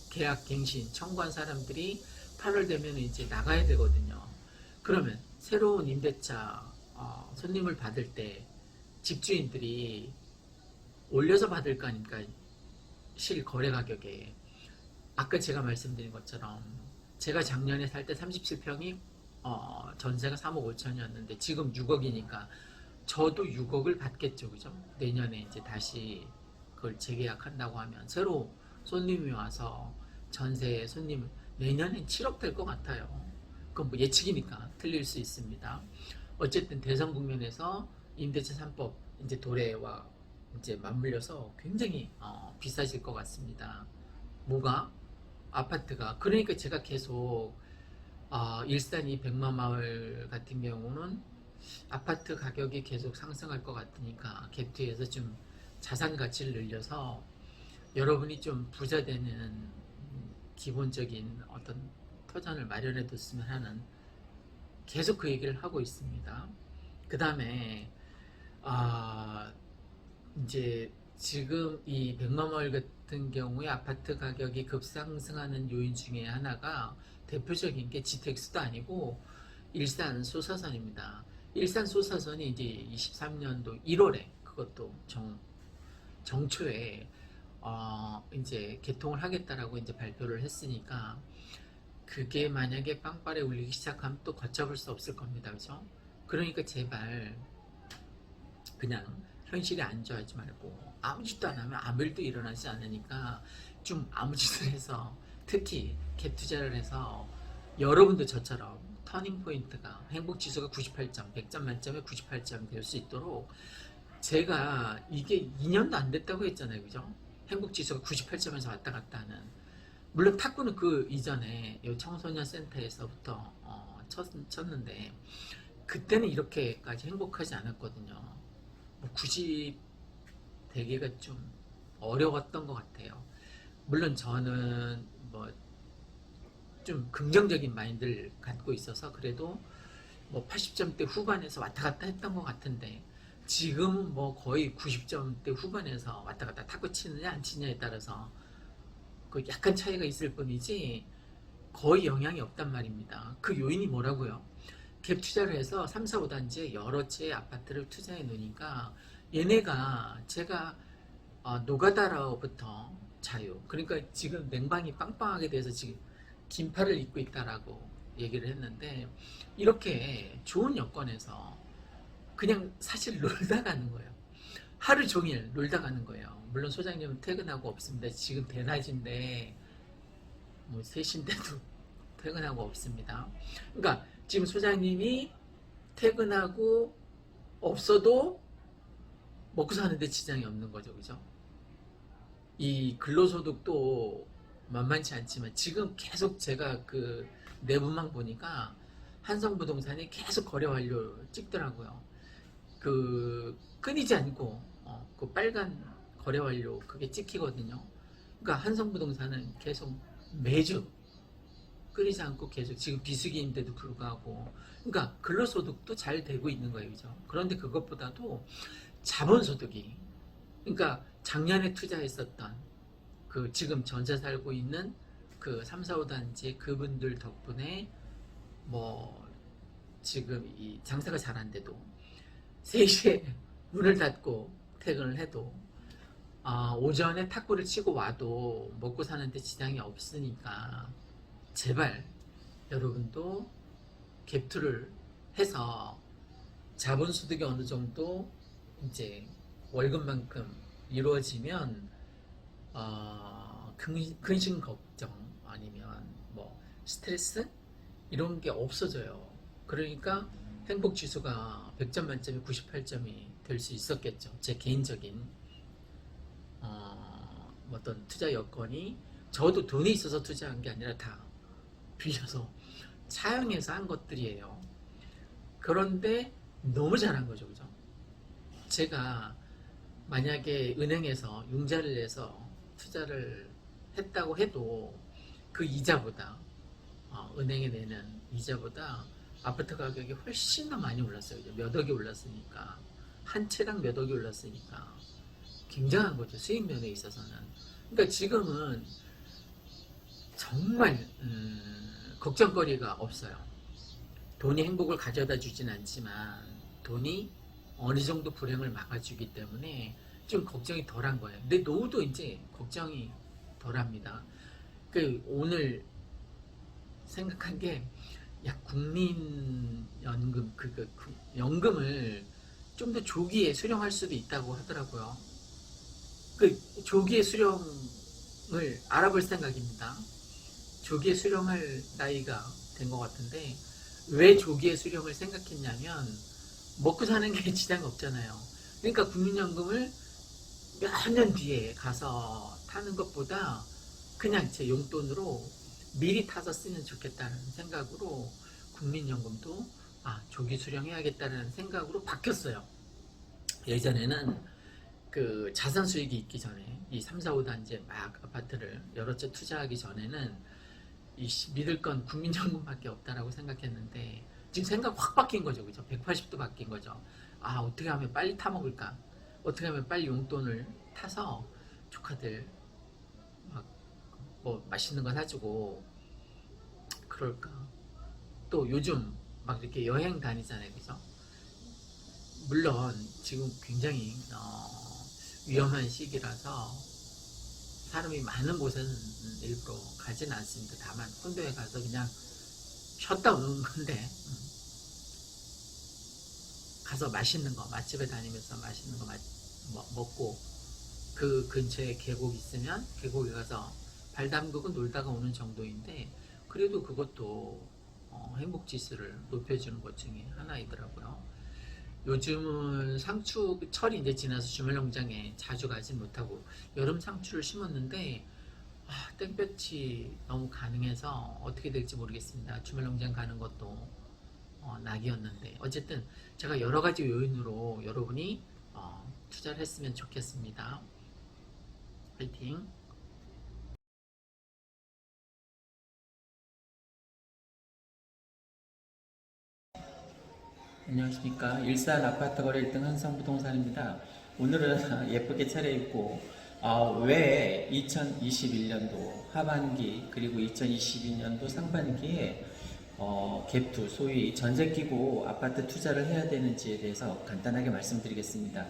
계약 갱신 청구한 사람들이 8월 되면 이제 나가야 되거든요. 그러면 새로운 임대차 손님을 받을 때 집주인들이 올려서 받을 거니까 실 거래 가격에, 아까 제가 말씀드린 것처럼 제가 작년에 살 때 37평이 전세가 3억 5천이었는데 지금 6억이니까 저도 6억을 받겠죠. 그죠? 내년에 이제 다시 그걸 재계약한다고 하면 새로 손님이 와서 전세 손님 내년엔 7억 될 것 같아요. 그건 뭐 예측이니까 틀릴 수 있습니다. 어쨌든 대선 국면에서 임대차 3법 이제 도래와 이제 맞물려서 굉장히 비싸질 것 같습니다. 뭐가? 아파트가. 그러니까 제가 계속 일산이 백마마을 같은 경우는 아파트 가격이 계속 상승할 것 같으니까 갭투에서 좀 자산 가치를 늘려서 여러분이 좀 부자 되는 기본적인 어떤 터전을 마련해 뒀으면 하는, 계속 그 얘기를 하고 있습니다. 그 다음에 이제 지금 이 백마마을 같은 경우에 아파트 가격이 급상승하는 요인 중에 하나가, 대표적인 게 GTX도 아니고 일산 소사선입니다. 일산 소사선이 이제 23년도 1월에 그것도 정초에 이제 개통을 하겠다라고 이제 발표를 했으니까, 그게 만약에 빵빠레 울리기 시작하면 또 걷잡을 수 없을 겁니다. 그죠? 그러니까 제발 그냥 현실에 안주하지 말고 아무 짓도 안 하면 아무 일도 일어나지 않으니까 좀 아무 짓을 해서, 특히 갭 투자를 해서 여러분도 저처럼 터닝 포인트가 행복지수가 98점, 100점 만점에 98점 될 수 있도록, 제가 이게 2년도 안 됐다고 했잖아요. 그죠? 행복지수가 98점에서 왔다 갔다 하는. 물론 탁구는 그 이전에 청소년 센터에서부터 쳤는데 그때는 이렇게까지 행복하지 않았거든요. 뭐 굳이 되기가 좀 어려웠던 것 같아요. 물론 저는 뭐 좀 긍정적인 마인드를 갖고 있어서 그래도 뭐 80점대 후반에서 왔다 갔다 했던 것 같은데, 지금 뭐 거의 90점대 후반에서 왔다 갔다, 탁구 치느냐 안 치느냐에 따라서 그 약간 차이가 있을 뿐이지 거의 영향이 없단 말입니다. 그 요인이 뭐라고요? 갭 투자를 해서 3, 4, 5단지에 여러 채의 아파트를 투자해 놓으니까 얘네가, 제가 노가다로부터 자유, 그러니까 지금 냉방이 빵빵하게 돼서 지금 긴팔을 입고 있다라고 얘기를 했는데, 이렇게 좋은 여건에서 그냥 사실 놀다 가는 거예요. 하루 종일 놀다 가는 거예요. 물론 소장님은 퇴근하고 없습니다. 지금 대낮인데 뭐 3시인데도 퇴근하고 없습니다. 그러니까 지금 소장님이 퇴근하고 없어도 먹고 사는데 지장이 없는 거죠. 그죠? 이 근로소득도 만만치 않지만 지금 계속 제가 그 내부만 보니까 한성부동산이 계속 거래 완료 찍더라고요. 그 끊이지 않고 그 빨간 거래 완료 그게 찍히거든요. 그러니까 한성부동산은 계속 매주 끊이지 않고 계속 지금 비수기인데도 불구하고, 그러니까 근로소득도 잘 되고 있는 거예요. 그죠? 그런데 그것보다도 자본소득이, 그러니까 작년에 투자했었던 그 지금 전세 살고 있는 그 3, 4, 5단지 그분들 덕분에 뭐 지금 이 장사가 잘 안 돼도 3시에 문을 닫고 퇴근을 해도 오전에 탁구를 치고 와도 먹고 사는데 지장이 없으니까 제발 여러분도 갭투를 해서 자본소득이 어느 정도 이제 월급만큼 이루어지면 근심 걱정 아니면 뭐 스트레스 이런 게 없어져요. 그러니까 행복 지수가 100점 만점에 98점이 될 수 있었겠죠. 제 개인적인 어떤 투자 여건이, 저도 돈이 있어서 투자한 게 아니라 다 빌려서 차용해서 한 것들이에요. 그런데 너무 잘한 거죠, 그죠? 제가 만약에 은행에서 융자를 내서 투자를 했다고 해도 그 이자보다 은행에 내는 이자보다 아파트 가격이 훨씬 더 많이 올랐어요. 몇 억이 올랐으니까, 한 채당 몇 억이 올랐으니까 굉장한 거죠, 수익 면에 있어서는. 그러니까 지금은 정말 걱정거리가 없어요. 돈이 행복을 가져다 주진 않지만 돈이 어느 정도 불행을 막아주기 때문에 좀 걱정이 덜한 거예요. 근데 노후도 이제 걱정이 덜합니다. 그 오늘 생각한 게, 야, 국민연금 그 연금을 좀 더 조기에 수령할 수도 있다고 하더라고요. 그 조기에 수령을 알아볼 생각입니다. 조기에 수령할 나이가 된 것 같은데, 왜 조기에 수령을 생각했냐면 먹고 사는 게 지장 없잖아요. 그러니까 국민연금을 몇 년 뒤에 가서 타는 것보다 그냥 제 용돈으로 미리 타서 쓰면 좋겠다는 생각으로 국민연금도 조기 수령해야겠다는 생각으로 바뀌었어요. 예전에는 그 자산 수익이 있기 전에 이 3, 4, 5단지에 막 아파트를 여러 채 투자하기 전에는 믿을 건 국민연금밖에 없다라고 생각했는데, 지금 생각 확 바뀐 거죠, 그죠? 180도 바뀐 거죠. 어떻게 하면 빨리 타먹을까? 어떻게 하면 빨리 용돈을 타서 조카들 막 뭐 맛있는 거 사주고 그럴까? 또 요즘 막 이렇게 여행 다니잖아요, 그죠? 물론 지금 굉장히 위험한 시기라서 사람이 많은 곳은 일부러 가진 않습니다. 다만 콘도에 가서 그냥 쉬었다 오는 건데, 가서 맛있는 거, 맛집에 다니면서 맛있는 거 먹고, 그 근처에 계곡 있으면 계곡에 가서 발 담그고 놀다가 오는 정도인데, 그래도 그것도 행복 지수를 높여주는 것 중에 하나이더라고요. 요즘은 상추 철이 이제 지나서 주말농장에 자주 가지 못하고 여름 상추를 심었는데, 땡볕이 너무 가능해서 어떻게 될지 모르겠습니다. 주말농장 가는 것도 낙이었는데, 어쨌든 제가 여러 가지 요인으로 여러분이 투자를 했으면 좋겠습니다. 파이팅! 안녕하십니까. 일산 아파트 거래 1등 한성부동산입니다. 오늘은 예쁘게 차려입고 왜 2021년도 하반기 그리고 2022년도 상반기에 갭투, 소위 전세 끼고 아파트 투자를 해야 되는지에 대해서 간단하게 말씀드리겠습니다.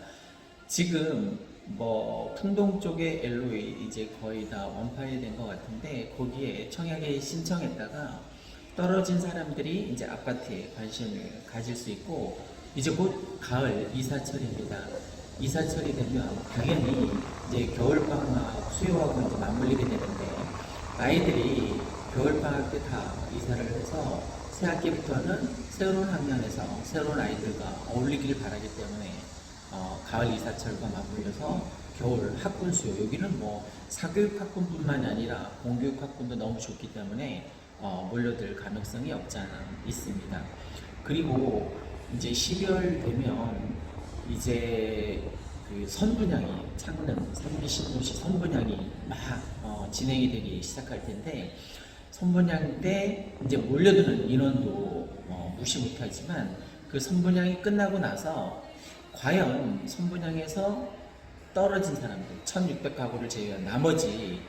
지금 뭐 풍동 쪽에 LOE 이제 거의 다 원파일이 된 것 같은데, 거기에 청약에 신청했다가 떨어진 사람들이 이제 아파트에 관심을 가질 수 있고, 이제 곧 가을 이사철입니다. 이사철이 되면 당연히 이제 겨울방학 수요하고 이제 맞물리게 되는데, 아이들이 겨울방학 때 다 이사를 해서 새학기부터는 새로운 학년에서 새로운 아이들과 어울리기를 바라기 때문에 가을 이사철과 맞물려서 겨울 학군 수요, 여기는 뭐 사교육 학군뿐만 아니라 공교육 학군도 너무 좋기 때문에 몰려들 가능성이 없지 않아 있습니다. 그리고 이제 12월 되면 이제 그 선분양이, 창릉, 상비 신도시 선분양이 막 진행이 되기 시작할 텐데, 선분양 때 이제 몰려드는 인원도 무시 못하지만, 그 선분양이 끝나고 나서 과연 선분양에서 떨어진 사람들 1600가구를 제외한 나머지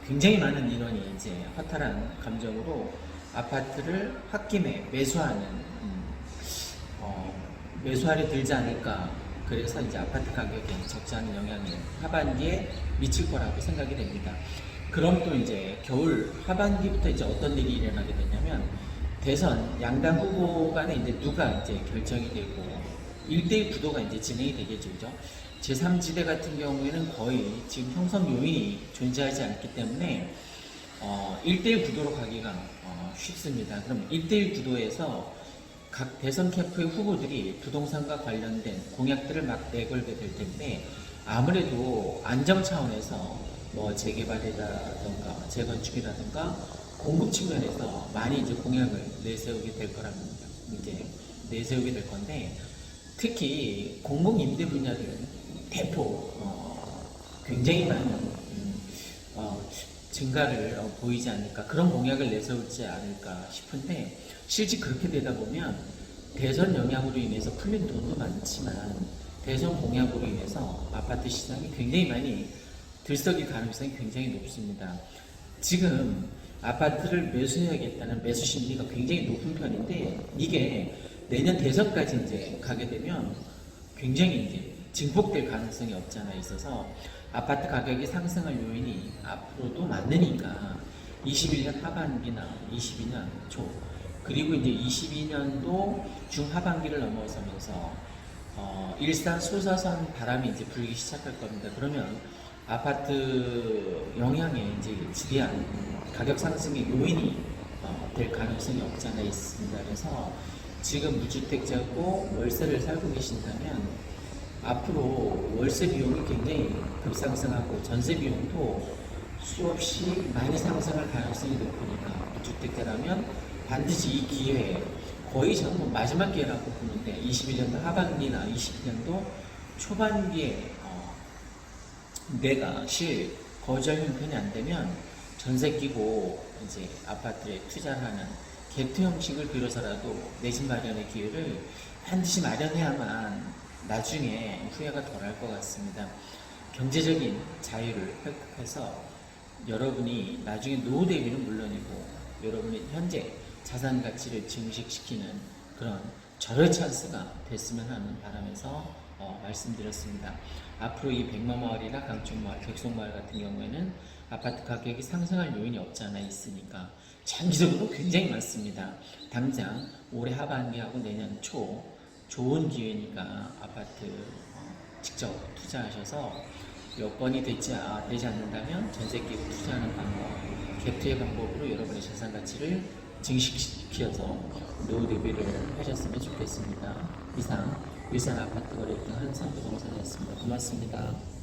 굉장히 많은 인원이 이제 허탈한 감정으로 아파트를 홧김에 매수하는 매수할이 들지 않을까 그래서 이제 아파트 가격에 적지 않은 영향이 하반기에 미칠 거라고 생각이 됩니다. 그럼 또 이제 겨울 하반기부터 이제 어떤 일이 일어나게 되냐면 대선 양당 후보 간에 이제 누가 이제 결정이 되고 1대1 구도가 이제 진행이 되겠죠. 그죠? 제3지대 같은 경우에는 거의 지금 형성 요인이 존재하지 않기 때문에 1대1 구도로 가기가 쉽습니다. 그럼 1대1 구도에서 각 대선 캠프의 후보들이 부동산과 관련된 공약들을 막 내걸게 될 텐데 아무래도 안정 차원에서 뭐 재개발이라든가 재건축이라든가 공급 측면에서 많이 이제 공약을 내세우게 될 거랍니다. 이제 내세우게 될 건데 특히 공공 임대 분야들은 대폭 굉장히 많은 증가를 보이지 않을까 그런 공약을 내세우지 않을까 싶은데 실제 그렇게 되다 보면 대선 영향으로 인해서 풀린 돈도 많지만 대선 공약으로 인해서 아파트 시장이 굉장히 많이 들썩일 가능성이 굉장히 높습니다. 지금 아파트를 매수해야겠다는 매수 심리가 굉장히 높은 편인데 이게 내년 대선까지 이제 가게 되면 굉장히 이제 증폭될 가능성이 없지 않아 있어서 아파트 가격이 상승할 요인이 앞으로도 많으니까 21년 하반기나 22년 초 그리고 이제 22년도 중하반기를 넘어서면서 일산 소사선 바람이 이제 불기 시작할 겁니다. 그러면 아파트 영향에 이제 지대한 가격 상승의 요인이 될 가능성이 없지 않아 있습니다. 그래서 지금 무주택자고 월세를 살고 계신다면 앞으로 월세 비용이 굉장히 급상승하고 전세 비용도 수없이 많이 상승할 가능성이 높으니까 무주택자라면 반드시 이 기회에 거의 저는 뭐 마지막 기회라고 보는데 21년도 하반기나 22년도 초반기에 내가 실 거주할 형편이 안 되면 전세 끼고 이제 아파트에 투자를 하는 갭투 형식을 빌어서라도 내 집 마련의 기회를 반드시 마련해야만 나중에 후회가 덜할 것 같습니다. 경제적인 자유를 획득해서 여러분이 나중에 노후 대비는 물론이고 여러분이 현재 자산 가치를 증식시키는 그런 절호의 찬스가 됐으면 하는 바람에서 말씀드렸습니다. 앞으로 이 백마마을이나 강촌마을, 백송마을 같은 경우에는 아파트 가격이 상승할 요인이 없지 않아 있으니까 장기적으로 굉장히 많습니다. 당장 올해 하반기하고 내년 초 좋은 기회니까 아파트 직접 투자하셔서 여건이 되지 않는다면 전세 끼고 투자하는 방법, 갭투의 방법으로 여러분의 자산 가치를 증식시켜서 노후 대비를 하셨으면 좋겠습니다. 이상 일산 아파트 거래 1등 한상부동산이었습니다. 고맙습니다.